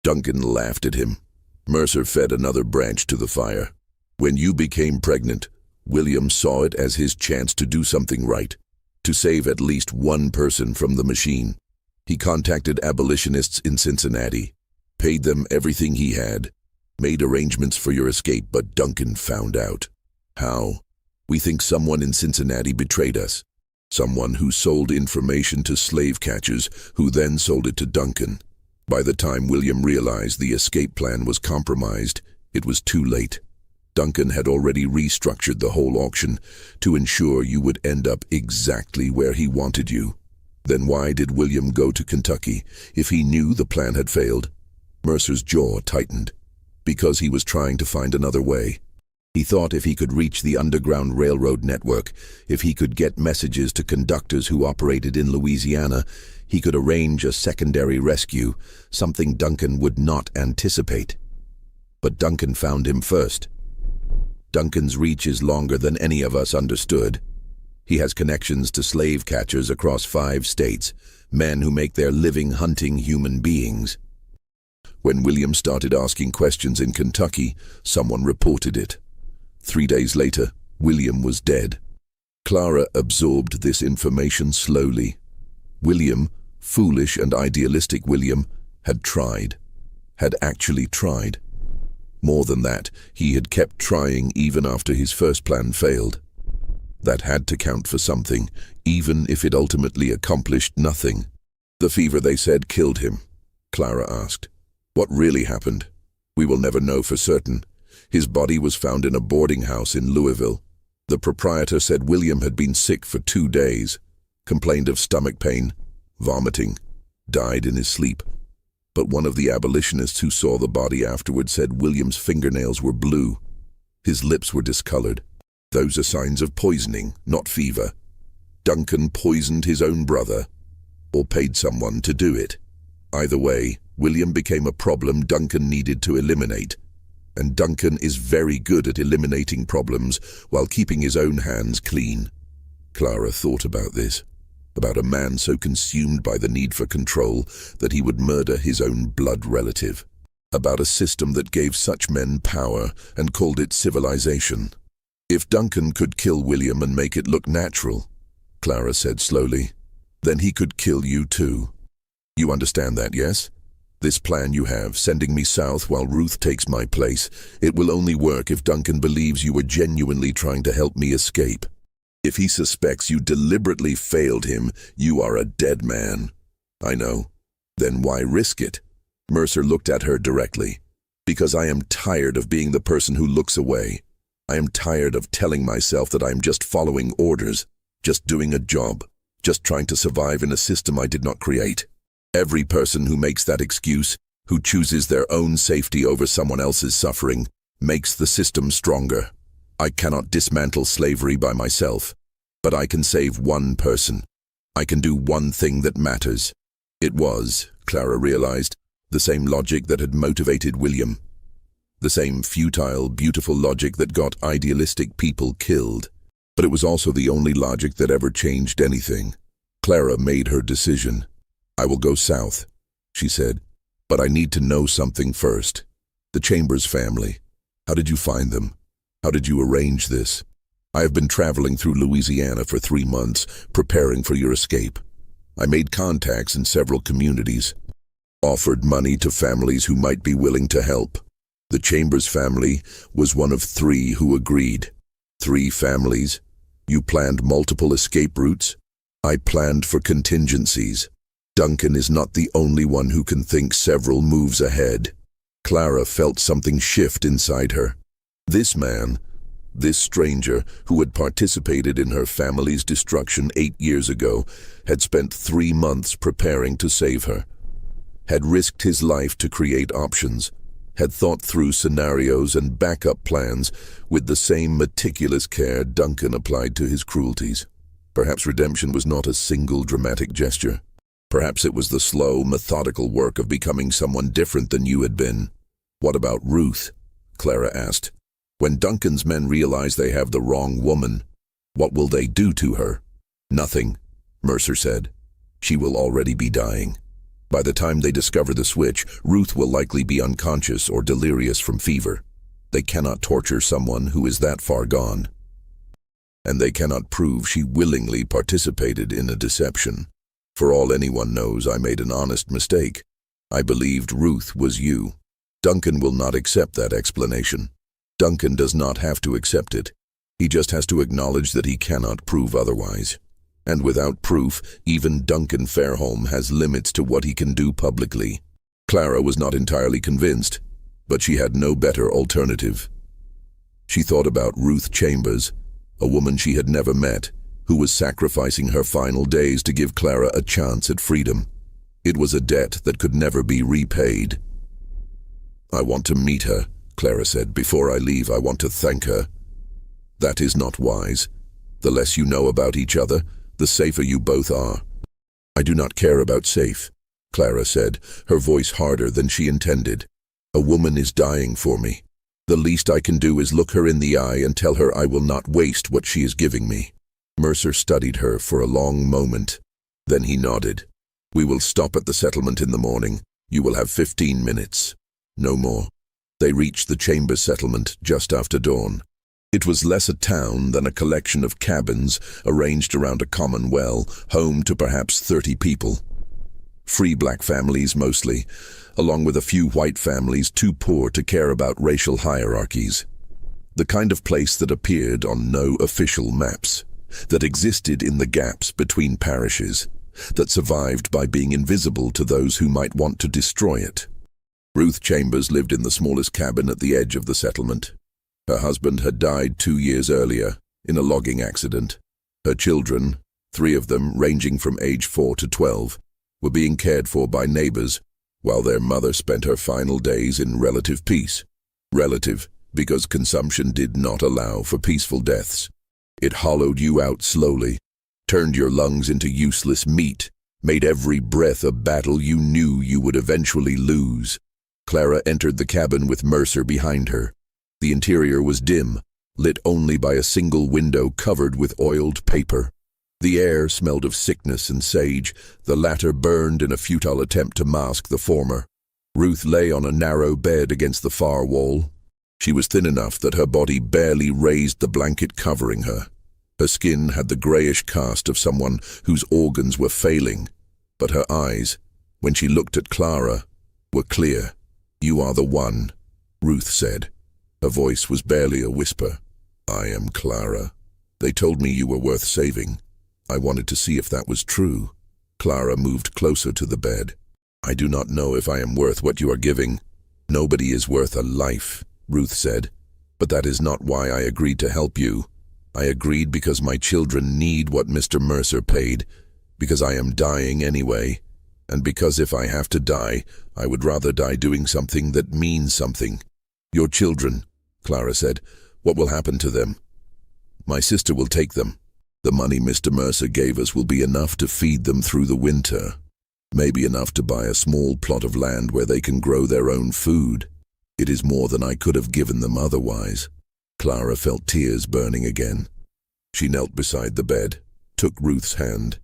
Duncan laughed at him. Mercer fed another branch to the fire. "When you became pregnant, William saw it as his chance to do something right, to save at least one person from the machine. He contacted abolitionists in Cincinnati, paid them everything he had, made arrangements for your escape, but Duncan found out." "How?" "We think someone in Cincinnati betrayed us. Someone who sold information to slave catchers, who then sold it to Duncan. By the time William realized the escape plan was compromised, it was too late. Duncan had already restructured the whole auction to ensure you would end up exactly where he wanted you. Then why did William go to Kentucky if he knew the plan had failed?" Mercer's jaw tightened. "Because he was trying to find another way. He thought if he could reach the Underground Railroad network, if he could get messages to conductors who operated in Louisiana, he could arrange a secondary rescue, something Duncan would not anticipate. But Duncan found him first. Duncan's reach is longer than any of us understood. He has connections to slave catchers across 5 states, men who make their living hunting human beings. When William started asking questions in Kentucky, someone reported it. 3 days later, William was dead. Clara absorbed this information slowly. William, foolish and idealistic William, had actually tried. More than that, he had kept trying even after his first plan failed. That had to count for something, even if it ultimately accomplished nothing. The fever, they said, killed him. Clara asked, "What really happened?" "We will never know for certain. His body was found in a boarding house in Louisville. The proprietor said William had been sick for 2 days, complained of stomach pain, vomiting, died in his sleep. But one of the abolitionists who saw the body afterward said William's fingernails were blue. His lips were discolored. Those are signs of poisoning, not fever. Duncan poisoned his own brother, or paid someone to do it. Either way, William became a problem Duncan needed to eliminate. And Duncan is very good at eliminating problems while keeping his own hands clean." Clara thought about this, about a man so consumed by the need for control that he would murder his own blood relative, about a system that gave such men power and called it civilization. "If Duncan could kill William and make it look natural," Clara said slowly, "then he could kill you too. You understand that, yes? This plan you have, sending me south while Ruth takes my place, it will only work if Duncan believes you were genuinely trying to help me escape. If he suspects you deliberately failed him, you are a dead man." "I know. Then why risk it?" Mercer looked at her directly. "Because I am tired of being the person who looks away. I am tired of telling myself that I am just following orders, just doing a job, just trying to survive in a system I did not create. Every person who makes that excuse, who chooses their own safety over someone else's suffering, makes the system stronger. I cannot dismantle slavery by myself, but I can save one person. I can do one thing that matters." It was, Clara realized, the same logic that had motivated William. The same futile, beautiful logic that got idealistic people killed. But it was also the only logic that ever changed anything. Clara made her decision. "I will go south," she said, "but I need to know something first. The Chambers family. How did you find them? How did you arrange this? I have been traveling through Louisiana for 3 months, preparing for your escape. I made contacts in several communities, offered money to families who might be willing to help. The Chambers family was one of 3 who agreed. 3 families. You planned multiple escape routes. I planned for contingencies. Duncan is not the only one who can think several moves ahead." Clara felt something shift inside her. This man, this stranger who had participated in her family's destruction 8 years ago, had spent 3 months preparing to save her, had risked his life to create options, had thought through scenarios and backup plans with the same meticulous care Duncan applied to his cruelties. Perhaps redemption was not a single dramatic gesture. Perhaps it was the slow, methodical work of becoming someone different than you had been. "What about Ruth?" Clara asked. "When Duncan's men realize they have the wrong woman, what will they do to her?" "Nothing," Mercer said. "She will already be dying. By the time they discover the switch, Ruth will likely be unconscious or delirious from fever. They cannot torture someone who is that far gone. And they cannot prove she willingly participated in a deception. For all anyone knows, I made an honest mistake. I believed Ruth was you. Duncan will not accept that explanation. Duncan does not have to accept it. He just has to acknowledge that he cannot prove otherwise. And without proof, even Duncan Fairholme has limits to what he can do publicly." Clara was not entirely convinced, but she had no better alternative. She thought about Ruth Chambers, a woman she had never met, who was sacrificing her final days to give Clara a chance at freedom. It was a debt that could never be repaid. "I want to meet her," Clara said. "Before I leave, I want to thank her." "That is not wise. The less you know about each other, the safer you both are." "I do not care about safe," Clara said, her voice harder than she intended. "A woman is dying for me. The least I can do is look her in the eye and tell her I will not waste what she is giving me." Mercer studied her for a long moment. Then he nodded. "We will stop at the settlement in the morning. You will have 15 minutes. No more. They reached the chamber settlement just after dawn. It was less a town than a collection of cabins arranged around a common well, home to perhaps 30 people. Free black families mostly, along with a few white families too poor to care about racial hierarchies. The kind of place that appeared on no official maps, that existed in the gaps between parishes, that survived by being invisible to those who might want to destroy it. Ruth Chambers lived in the smallest cabin at the edge of the settlement. Her husband had died 2 years earlier in a logging accident. Her children, 3 of them ranging from age 4 to 12, were being cared for by neighbors, while their mother spent her final days in relative peace. Relative, because consumption did not allow for peaceful deaths. It hollowed you out slowly, turned your lungs into useless meat, made every breath a battle you knew you would eventually lose. Clara entered the cabin with Mercer behind her. The interior was dim, lit only by a single window covered with oiled paper. The air smelled of sickness and sage, the latter burned in a futile attempt to mask the former. Ruth lay on a narrow bed against the far wall. She was thin enough that her body barely raised the blanket covering her. Her skin had the grayish cast of someone whose organs were failing, but her eyes, when she looked at Clara, were clear. "You are the one," Ruth said. Her voice was barely a whisper. "I am Clara. They told me you were worth saving. I wanted to see if that was true." Clara moved closer to the bed. "I do not know if I am worth what you are giving. Nobody is worth a life," Ruth said. "But that is not why I agreed to help you. I agreed because my children need what Mr. Mercer paid, because I am dying anyway, and because if I have to die, I would rather die doing something that means something." "Your children," Clara said. "What will happen to them?" "My sister will take them. The money Mr. Mercer gave us will be enough to feed them through the winter. Maybe enough to buy a small plot of land where they can grow their own food. It is more than I could have given them otherwise." Clara felt tears burning again. She knelt beside the bed, took Ruth's hand.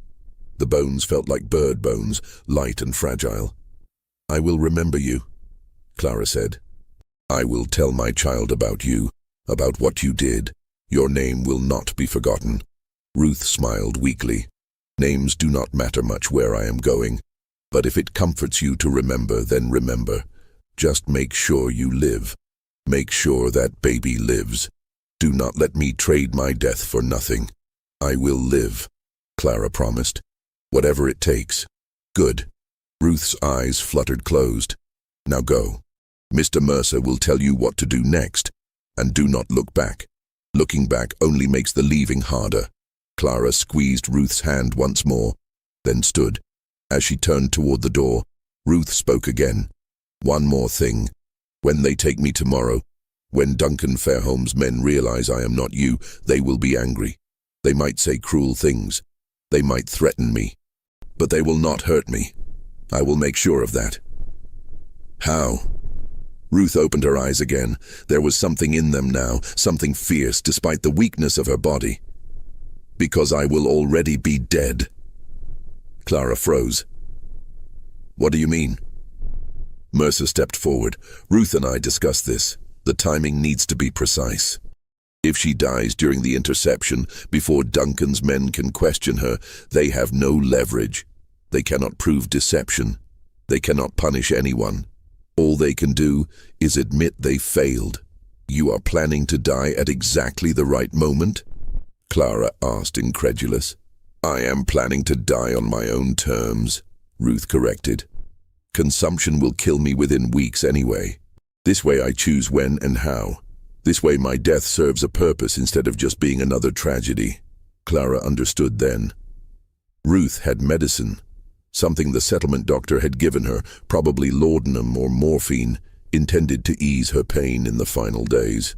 The bones felt like bird bones, light and fragile. "I will remember you," Clara said. "I will tell my child about you, about what you did. Your name will not be forgotten." Ruth smiled weakly. "Names do not matter much where I am going, but if it comforts you to remember, then remember. Just make sure you live. Make sure that baby lives. Do not let me trade my death for nothing. I will live," Clara promised. "Whatever it takes." "Good." Ruth's eyes fluttered closed. "Now go. Mr. Mercer will tell you what to do next, and do not look back. Looking back only makes the leaving harder." Clara squeezed Ruth's hand once more, then stood. As she turned toward the door, Ruth spoke again. "One more thing. When they take me tomorrow, when Duncan Fairholme's men realize I am not you, they will be angry. They might say cruel things. They might threaten me. But they will not hurt me. I will make sure of that." "How?" Ruth opened her eyes again. There was something in them now, something fierce despite the weakness of her body. "Because I will already be dead." Clara froze. "What do you mean?" Mercer stepped forward. "Ruth and I discussed this. The timing needs to be precise. If she dies during the interception, before Duncan's men can question her, they have no leverage. They cannot prove deception. They cannot punish anyone. All they can do is admit they failed. You are planning to die at exactly the right moment?" Clara asked, incredulous. "I am planning to die on my own terms," Ruth corrected. "Consumption will kill me within weeks anyway. This way I choose when and how. This way my death serves a purpose instead of just being another tragedy." Clara understood then. Ruth had medicine, something the settlement doctor had given her, probably laudanum or morphine, intended to ease her pain in the final days.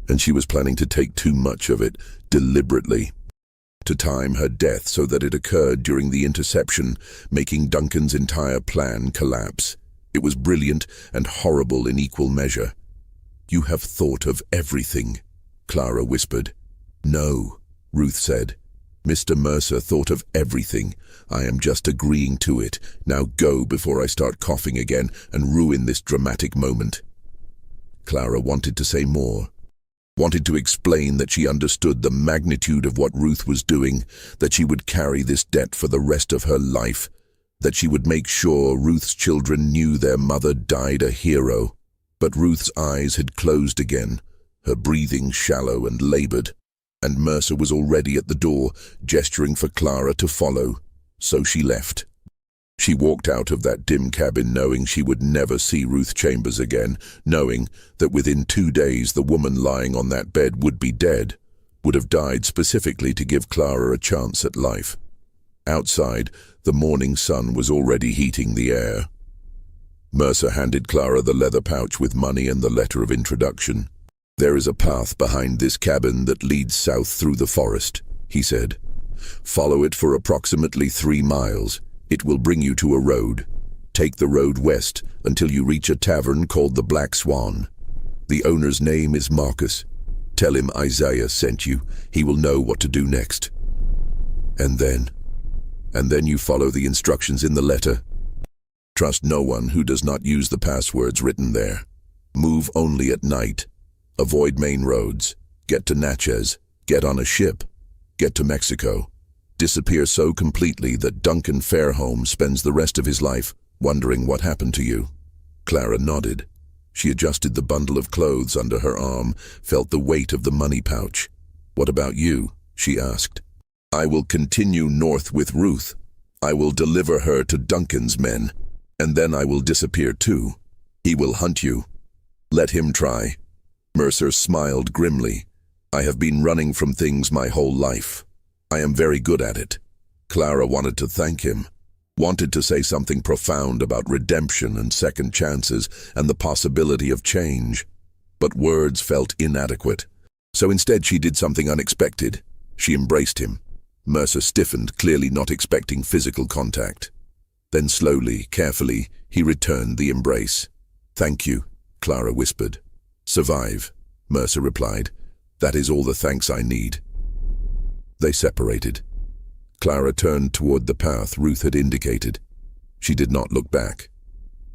And she was planning to take too much of it, deliberately, to time her death so that it occurred during the interception, making Duncan's entire plan collapse. It was brilliant and horrible in equal measure. "You have thought of everything," Clara whispered. "No," Ruth said. Mr. Mercer thought of everything. I am just agreeing to it. Now go before I start coughing again and ruin this dramatic moment. Clara wanted to say more. Wanted to explain that she understood the magnitude of what Ruth was doing, that she would carry this debt for the rest of her life, that she would make sure Ruth's children knew their mother died a hero. But Ruth's eyes had closed again, her breathing shallow and labored, and Mercer was already at the door, gesturing for Clara to follow. So she left. She walked out of that dim cabin knowing she would never see Ruth Chambers again, knowing that within 2 days the woman lying on that bed would be dead, would have died specifically to give Clara a chance at life. Outside, the morning sun was already heating the air. Mercer handed Clara the leather pouch with money and the letter of introduction. "There is a path behind this cabin that leads south through the forest," he said. "Follow it for approximately 3 miles. It will bring you to a road. Take the road west until you reach a tavern called the Black Swan. The owner's name is Marcus. Tell him Isaiah sent you. He will know what to do next. And then you follow the instructions in the letter. Trust no one who does not use the passwords written there. Move only at night. Avoid main roads. Get to Natchez. Get on a ship. Get to Mexico. Disappear so completely that Duncan Fairholme spends the rest of his life wondering what happened to you." Clara nodded. She adjusted the bundle of clothes under her arm, felt the weight of the money pouch. "What about you?" she asked. "I will continue north with Ruth. I will deliver her to Duncan's men, and then I will disappear too. He will hunt you. Let him try." Mercer smiled grimly. "I have been running from things my whole life. I am very good at it." Clara wanted to thank him, wanted to say something profound about redemption and second chances and the possibility of change, but words felt inadequate. So instead she did something unexpected. She embraced him. Mercer stiffened, clearly not expecting physical contact. Then slowly, carefully, he returned the embrace. "Thank you," Clara whispered. "Survive," Mercer replied. "That is all the thanks I need." They separated. Clara turned toward the path Ruth had indicated. She did not look back.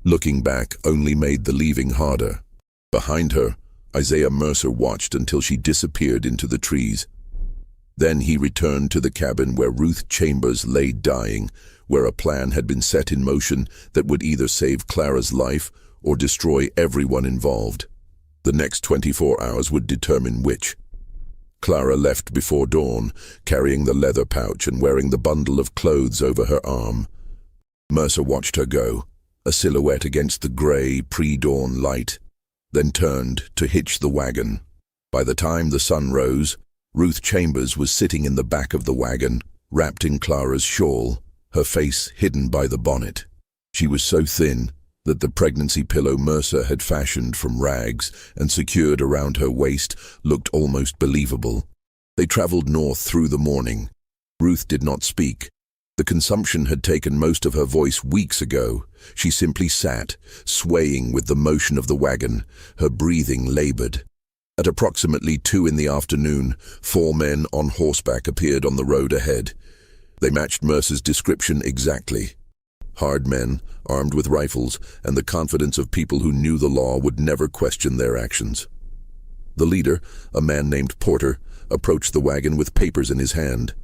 Looking back only made the leaving harder. Behind her, Isaiah Mercer watched until she disappeared into the trees. Then he returned to the cabin where Ruth Chambers lay dying, where a plan had been set in motion that would either save Clara's life or destroy everyone involved. The next 24 hours would determine which. Clara left before dawn, carrying the leather pouch and wearing the bundle of clothes over her arm. Mercer watched her go, a silhouette against the gray, pre-dawn light, then turned to hitch the wagon. By the time the sun rose, Ruth Chambers was sitting in the back of the wagon, wrapped in Clara's shawl, her face hidden by the bonnet. She was so thin that the pregnancy pillow Mercer had fashioned from rags and secured around her waist looked almost believable. They traveled north through the morning. Ruth did not speak. The consumption had taken most of her voice weeks ago. She simply sat, swaying with the motion of the wagon, her breathing labored. At approximately 2 in the afternoon, 4 men on horseback appeared on the road ahead. They matched Mercer's description exactly. Hard men, armed with rifles, and the confidence of people who knew the law would never question their actions. The leader, a man named Porter, approached the wagon with papers in his hand.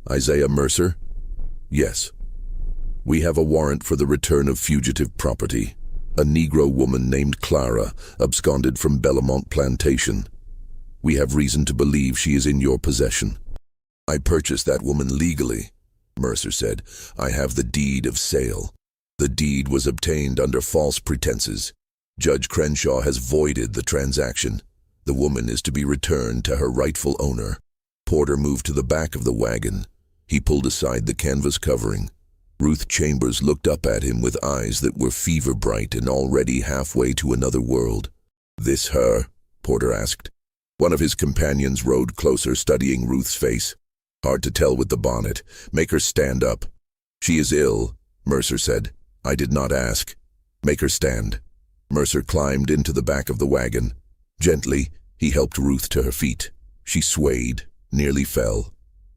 "Isaiah Mercer?" "Yes." "We have a warrant for the return of fugitive property. A Negro woman named Clara absconded from Bellamont Plantation. We have reason to believe she is in your possession." "I purchased that woman legally," Mercer said. "I have the deed of sale. The deed was obtained under false pretenses. Judge Crenshaw has voided the transaction. The woman is to be returned to her rightful owner." Porter moved to the back of the wagon. He pulled aside the canvas covering. Ruth Chambers looked up at him with eyes that were fever-bright and already halfway to another world. "This her?" Porter asked. One of his companions rode closer, studying Ruth's face. "Hard to tell with the bonnet. Make her stand up." "She is ill," Mercer said. "I did not ask." "Make her stand." Mercer climbed into the back of the wagon. Gently, he helped Ruth to her feet. She swayed, nearly fell.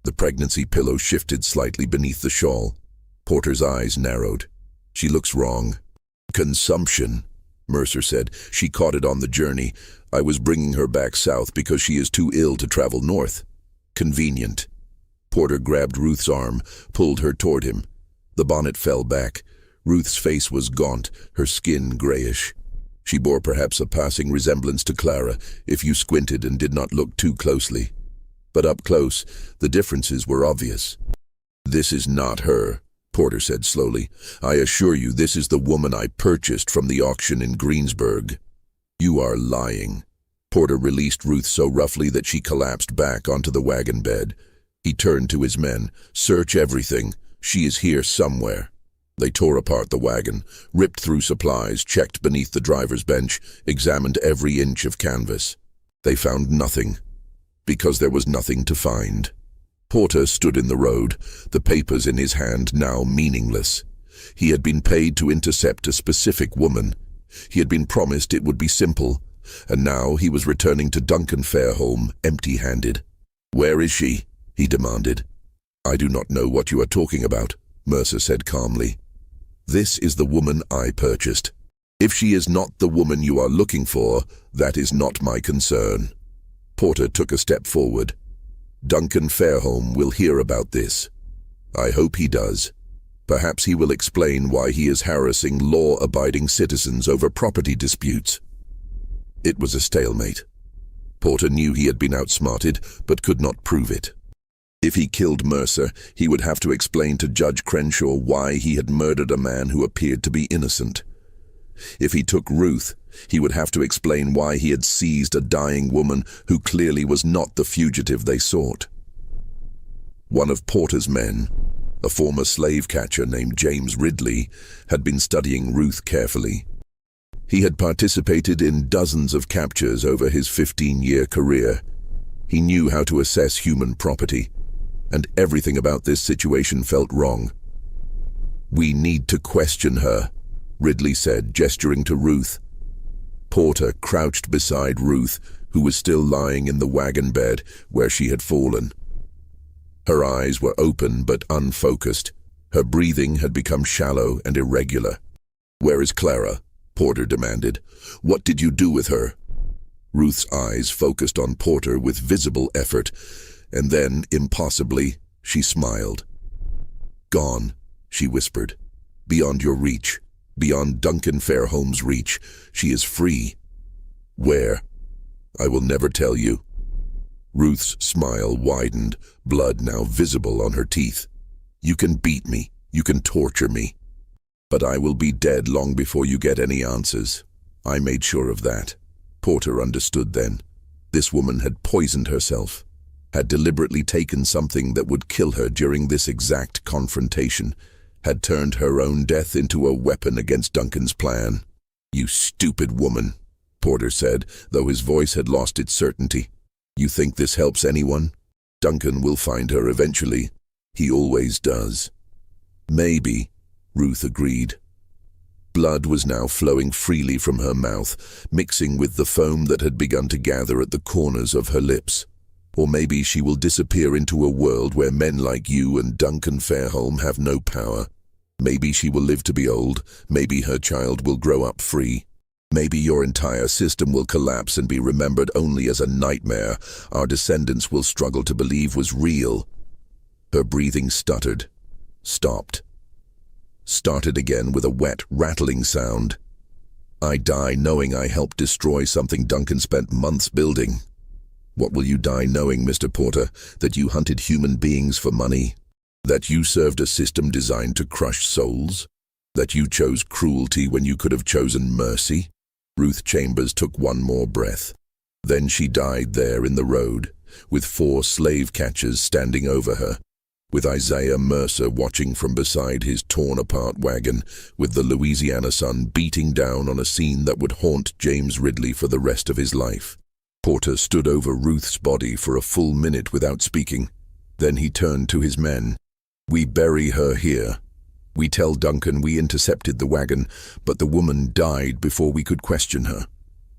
The pregnancy pillow shifted slightly beneath the shawl. Porter's eyes narrowed. She looks wrong. Consumption, Mercer said. She caught it on the journey. I was bringing her back south because she is too ill to travel north. Convenient. Porter grabbed Ruth's arm, pulled her toward him. The bonnet fell back. Ruth's face was gaunt, her skin grayish. She bore perhaps a passing resemblance to Clara, if you squinted and did not look too closely. But up close, the differences were obvious. This is not her, Porter said slowly. I assure you this is the woman I purchased from the auction in Greensburg. You are lying. Porter released Ruth so roughly that she collapsed back onto the wagon bed. He turned to his men. Search everything. She is here somewhere. They tore apart the wagon, ripped through supplies, checked beneath the driver's bench, examined every inch of canvas. They found nothing, because there was nothing to find. Porter stood in the road, the papers in his hand now meaningless. He had been paid to intercept a specific woman. He had been promised it would be simple, and now he was returning to Duncan Fairholme empty-handed. Where is she? He demanded. I do not know what you are talking about, Mercer said calmly. This is the woman I purchased. If she is not the woman you are looking for, that is not my concern. Porter took a step forward. Duncan Fairholme will hear about this. I hope he does. Perhaps he will explain why he is harassing law-abiding citizens over property disputes. It was a stalemate. Porter knew he had been outsmarted, but could not prove it. If he killed Mercer, he would have to explain to Judge Crenshaw why he had murdered a man who appeared to be innocent. If he took Ruth, he would have to explain why he had seized a dying woman who clearly was not the fugitive they sought. One of Porter's men, a former slave catcher named James Ridley, had been studying Ruth carefully. He had participated in dozens of captures over his 15-year career. He knew how to assess human property, and everything about this situation felt wrong. We need to question her, Ridley said, gesturing to Ruth. Porter crouched beside Ruth, who was still lying in the wagon bed where she had fallen. Her eyes were open but unfocused. Her breathing had become shallow and irregular. Where is Clara? Porter demanded. What did you do with her? Ruth's eyes focused on Porter with visible effort, and then, impossibly, she smiled. Gone, she whispered. Beyond your reach. Beyond Duncan Fairholme's reach. She is free. Where? I will never tell you. Ruth's smile widened, blood now visible on her teeth. You can beat me. You can torture me. But I will be dead long before you get any answers. I made sure of that. Porter understood then. This woman had poisoned herself, had deliberately taken something that would kill her during this exact confrontation, had turned her own death into a weapon against Duncan's plan. You stupid woman, Porter said, though his voice had lost its certainty. You think this helps anyone? Duncan will find her eventually. He always does. Maybe, Ruth agreed. Blood was now flowing freely from her mouth, mixing with the foam that had begun to gather at the corners of her lips. Or maybe she will disappear into a world where men like you and Duncan Fairholme have no power. Maybe she will live to be old. Maybe her child will grow up free. Maybe your entire system will collapse and be remembered only as a nightmare our descendants will struggle to believe was real. Her breathing stuttered, stopped, started again with a wet, rattling sound. I die knowing I helped destroy something Duncan spent months building. What will you die knowing, Mr. Porter? That you hunted human beings for money? That you served a system designed to crush souls? That you chose cruelty when you could have chosen mercy? Ruth Chambers took one more breath. Then she died there in the road, with 4 slave catchers standing over her, with Isaiah Mercer watching from beside his torn-apart wagon, with the Louisiana sun beating down on a scene that would haunt James Ridley for the rest of his life. Porter stood over Ruth's body for a full minute without speaking. Then he turned to his men. We bury her here. We tell Duncan we intercepted the wagon, but the woman died before we could question her.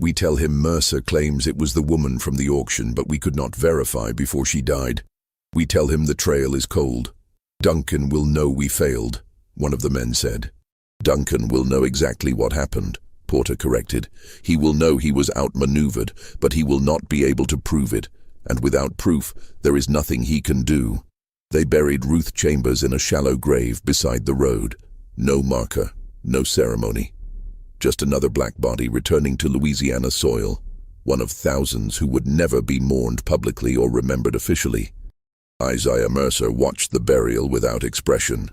We tell him Mercer claims it was the woman from the auction, but we could not verify before she died. We tell him the trail is cold. Duncan will know we failed, one of the men said. Duncan will know exactly what happened, Porter corrected. He will know he was outmaneuvered, but he will not be able to prove it, and without proof, there is nothing he can do. They buried Ruth Chambers in a shallow grave beside the road. No marker, no ceremony. Just another black body returning to Louisiana soil, one of thousands who would never be mourned publicly or remembered officially. Isaiah Mercer watched the burial without expression.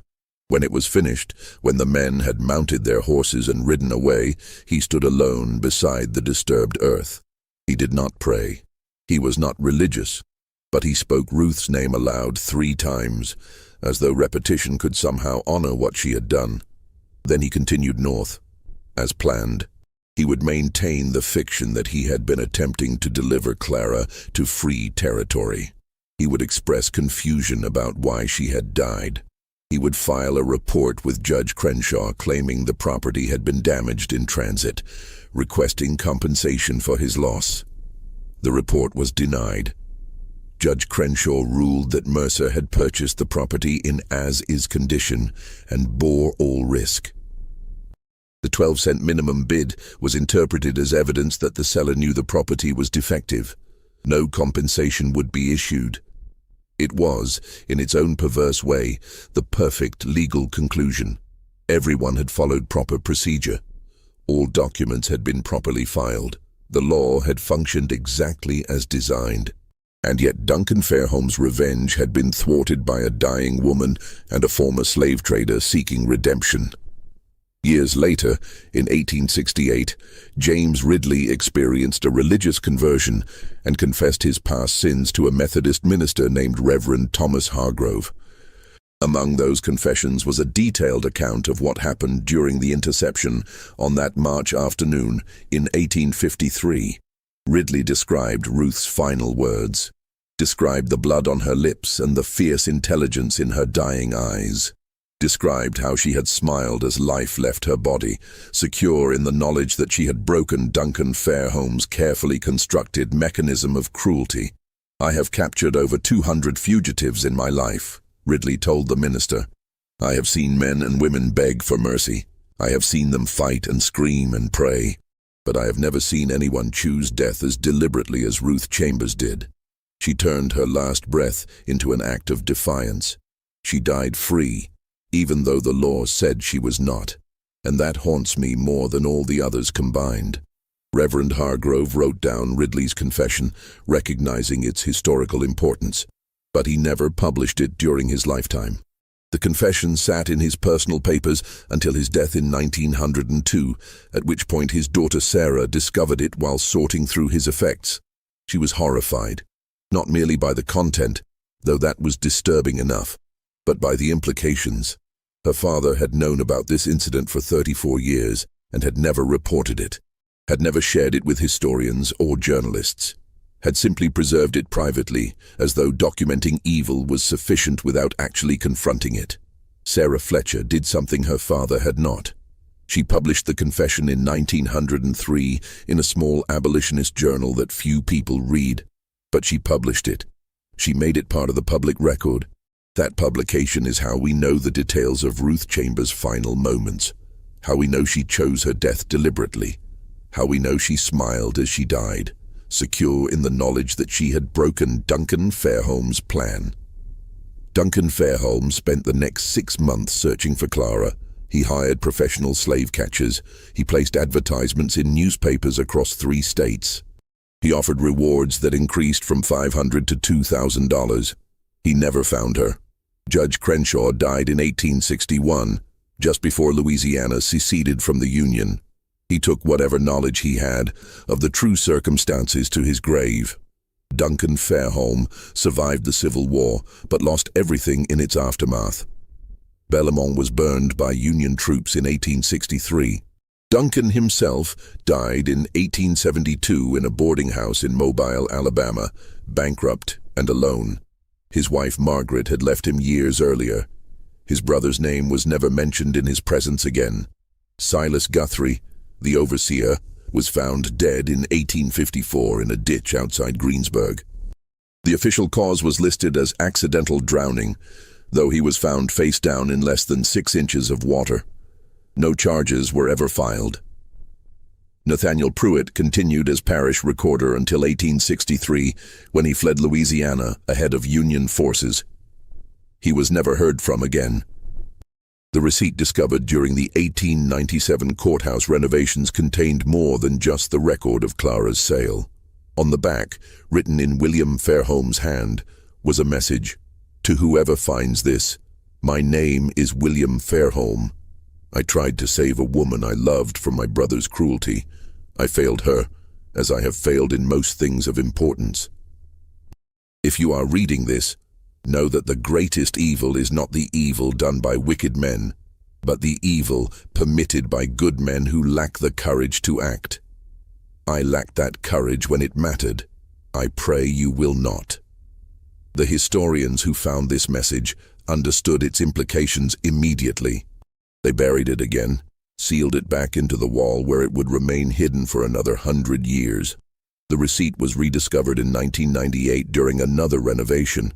When it was finished, when the men had mounted their horses and ridden away, he stood alone beside the disturbed earth. He did not pray. He was not religious, but he spoke Ruth's name aloud 3 times, as though repetition could somehow honor what she had done. Then he continued north. As planned, he would maintain the fiction that he had been attempting to deliver Clara to free territory. He would express confusion about why she had died. He would file a report with Judge Crenshaw claiming the property had been damaged in transit, requesting compensation for his loss. The report was denied. Judge Crenshaw ruled that Mercer had purchased the property in as-is condition and bore all risk. The 12-cent minimum bid was interpreted as evidence that the seller knew the property was defective. No compensation would be issued. It was, in its own perverse way, the perfect legal conclusion. Everyone had followed proper procedure. All documents had been properly filed. The law had functioned exactly as designed. And yet Duncan Fairholme's revenge had been thwarted by a dying woman and a former slave trader seeking redemption. Years later, in 1868, James Ridley experienced a religious conversion and confessed his past sins to a Methodist minister named Reverend Thomas Hargrove. Among those confessions was a detailed account of what happened during the interception on that March afternoon in 1853. Ridley described Ruth's final words, described the blood on her lips and the fierce intelligence in her dying eyes. Described how she had smiled as life left her body, secure in the knowledge that she had broken Duncan Fairholme's carefully constructed mechanism of cruelty. "I have captured over 200 fugitives in my life," Ridley told the minister. "I have seen men and women beg for mercy. I have seen them fight and scream and pray. But I have never seen anyone choose death as deliberately as Ruth Chambers did. She turned her last breath into an act of defiance. She died free, even though the law said she was not, and that haunts me more than all the others combined." Reverend Hargrove wrote down Ridley's confession, recognizing its historical importance, but he never published it during his lifetime. The confession sat in his personal papers until his death in 1902, at which point his daughter Sarah discovered it while sorting through his effects. She was horrified, not merely by the content, though that was disturbing enough, but by the implications. Her father had known about this incident for 34 years and had never reported it, had never shared it with historians or journalists, had simply preserved it privately, as though documenting evil was sufficient without actually confronting it. Sarah Fletcher did something her father had not. She published the confession in 1903 in a small abolitionist journal that few people read, but she published it. She made it part of the public record. That publication is how we know the details of Ruth Chambers' final moments, how we know she chose her death deliberately, how we know she smiled as she died, secure in the knowledge that she had broken Duncan Fairholme's plan. Duncan Fairholme spent the next 6 months searching for Clara. He hired professional slave catchers. He placed advertisements in newspapers across 3 states. He offered rewards that increased from $500 to $2,000. He never found her. Judge Crenshaw died in 1861, just before Louisiana seceded from the Union. He took whatever knowledge he had of the true circumstances to his grave. Duncan Fairholme survived the Civil War, but lost everything in its aftermath. Belmont was burned by Union troops in 1863. Duncan himself died in 1872 in a boarding house in Mobile, Alabama, bankrupt and alone. His wife Margaret had left him years earlier. His brother's name was never mentioned in his presence again. Silas Guthrie, the overseer, was found dead in 1854 in a ditch outside Greensburg. The official cause was listed as accidental drowning, though he was found face down in less than 6 inches of water. No charges were ever filed. Nathaniel Pruitt continued as parish recorder until 1863, when he fled Louisiana ahead of Union forces. He was never heard from again. The receipt discovered during the 1897 courthouse renovations contained more than just the record of Clara's sale. On the back, written in William Fairholme's hand, was a message: "To whoever finds this, my name is William Fairholme. I tried to save a woman I loved from my brother's cruelty. I failed her, as I have failed in most things of importance. If you are reading this, know that the greatest evil is not the evil done by wicked men, but the evil permitted by good men who lack the courage to act. I lacked that courage when it mattered. I pray you will not." The historians who found this message understood its implications immediately. They buried it again, sealed it back into the wall where it would remain hidden for another 100 years. The receipt was rediscovered in 1998 during another renovation.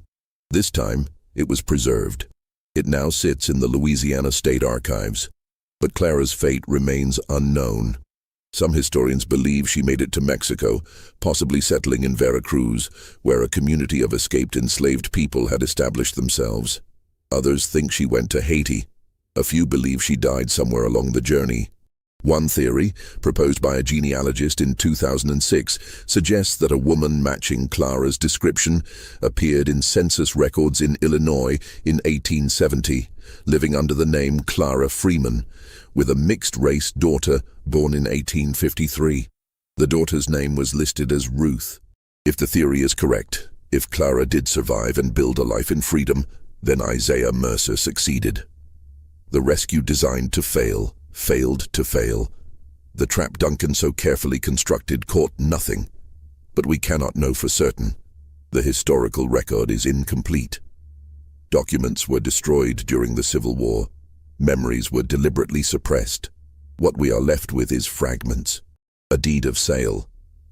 This time, it was preserved. It now sits in the Louisiana State Archives. But Clara's fate remains unknown. Some historians believe she made it to Mexico, possibly settling in Veracruz, where a community of escaped enslaved people had established themselves. Others think she went to Haiti. A few believe she died somewhere along the journey. One theory, proposed by a genealogist in 2006, suggests that a woman matching Clara's description appeared in census records in Illinois in 1870, living under the name Clara Freeman, with a mixed-race daughter born in 1853. The daughter's name was listed as Ruth. If the theory is correct, if Clara did survive and build a life in freedom, then Isaiah Mercer succeeded. The rescue designed to fail failed to fail. The trap Duncan so carefully constructed caught nothing. But we cannot know for certain. The historical record is incomplete. Documents were destroyed during the Civil War. Memories were deliberately suppressed. What we are left with is fragments. A deed of sale,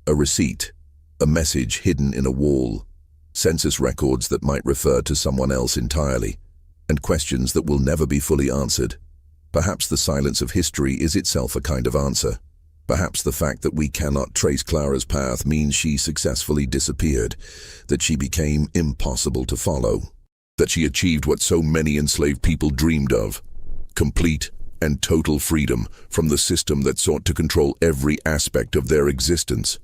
a receipt, a message hidden in a wall, census records that might refer to someone else entirely, and questions that will never be fully answered. Perhaps the silence of history is itself a kind of answer. Perhaps the fact that we cannot trace Clara's path means she successfully disappeared, that she became impossible to follow, that she achieved what so many enslaved people dreamed of: complete and total freedom from the system that sought to control every aspect of their existence.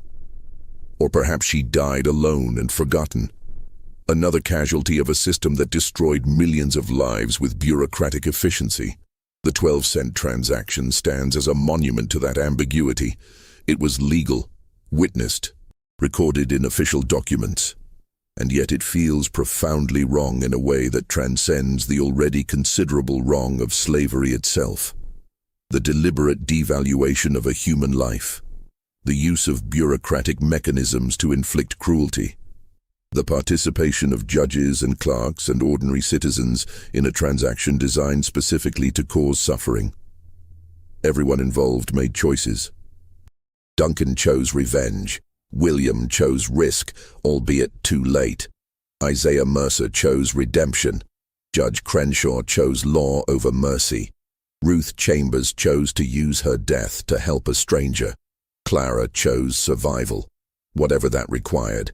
Or perhaps she died alone and forgotten, another casualty of a system that destroyed millions of lives with bureaucratic efficiency. The 12-cent transaction stands as a monument to that ambiguity. It was legal, witnessed, recorded in official documents, and yet it feels profoundly wrong in a way that transcends the already considerable wrong of slavery itself. The deliberate devaluation of a human life, the use of bureaucratic mechanisms to inflict cruelty, the participation of judges and clerks and ordinary citizens in a transaction designed specifically to cause suffering. Everyone involved made choices. Duncan chose revenge. William chose risk, albeit too late. Isaiah Mercer chose redemption. Judge Crenshaw chose law over mercy. Ruth Chambers chose to use her death to help a stranger. Clara chose survival, whatever that required.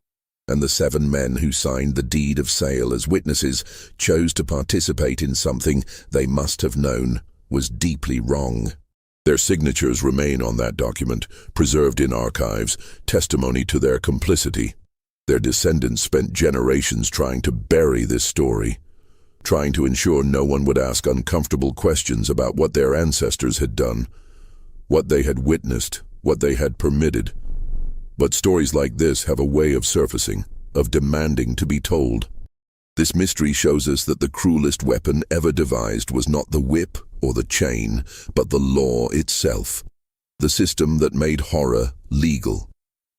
And the 7 men who signed the deed of sale as witnesses chose to participate in something they must have known was deeply wrong. Their signatures remain on that document, preserved in archives, testimony to their complicity. Their descendants spent generations trying to bury this story, trying to ensure no one would ask uncomfortable questions about what their ancestors had done, what they had witnessed, what they had permitted. But stories like this have a way of surfacing, of demanding to be told. This mystery shows us that the cruelest weapon ever devised was not the whip or the chain, but the law itself. The system that made horror legal,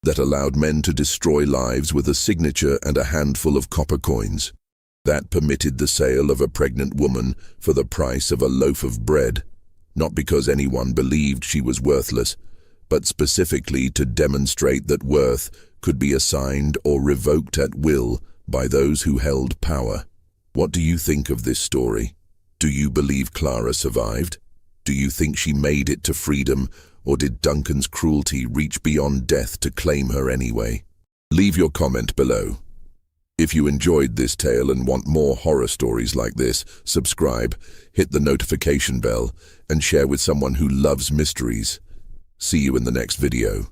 that allowed men to destroy lives with a signature and a handful of copper coins, that permitted the sale of a pregnant woman for the price of a loaf of bread, not because anyone believed she was worthless, but specifically to demonstrate that worth could be assigned or revoked at will by those who held power. What do you think of this story? Do you believe Clara survived? Do you think she made it to freedom, or did Duncan's cruelty reach beyond death to claim her anyway? Leave your comment below. If you enjoyed this tale and want more horror stories like this, subscribe, hit the notification bell, and share with someone who loves mysteries. See you in the next video.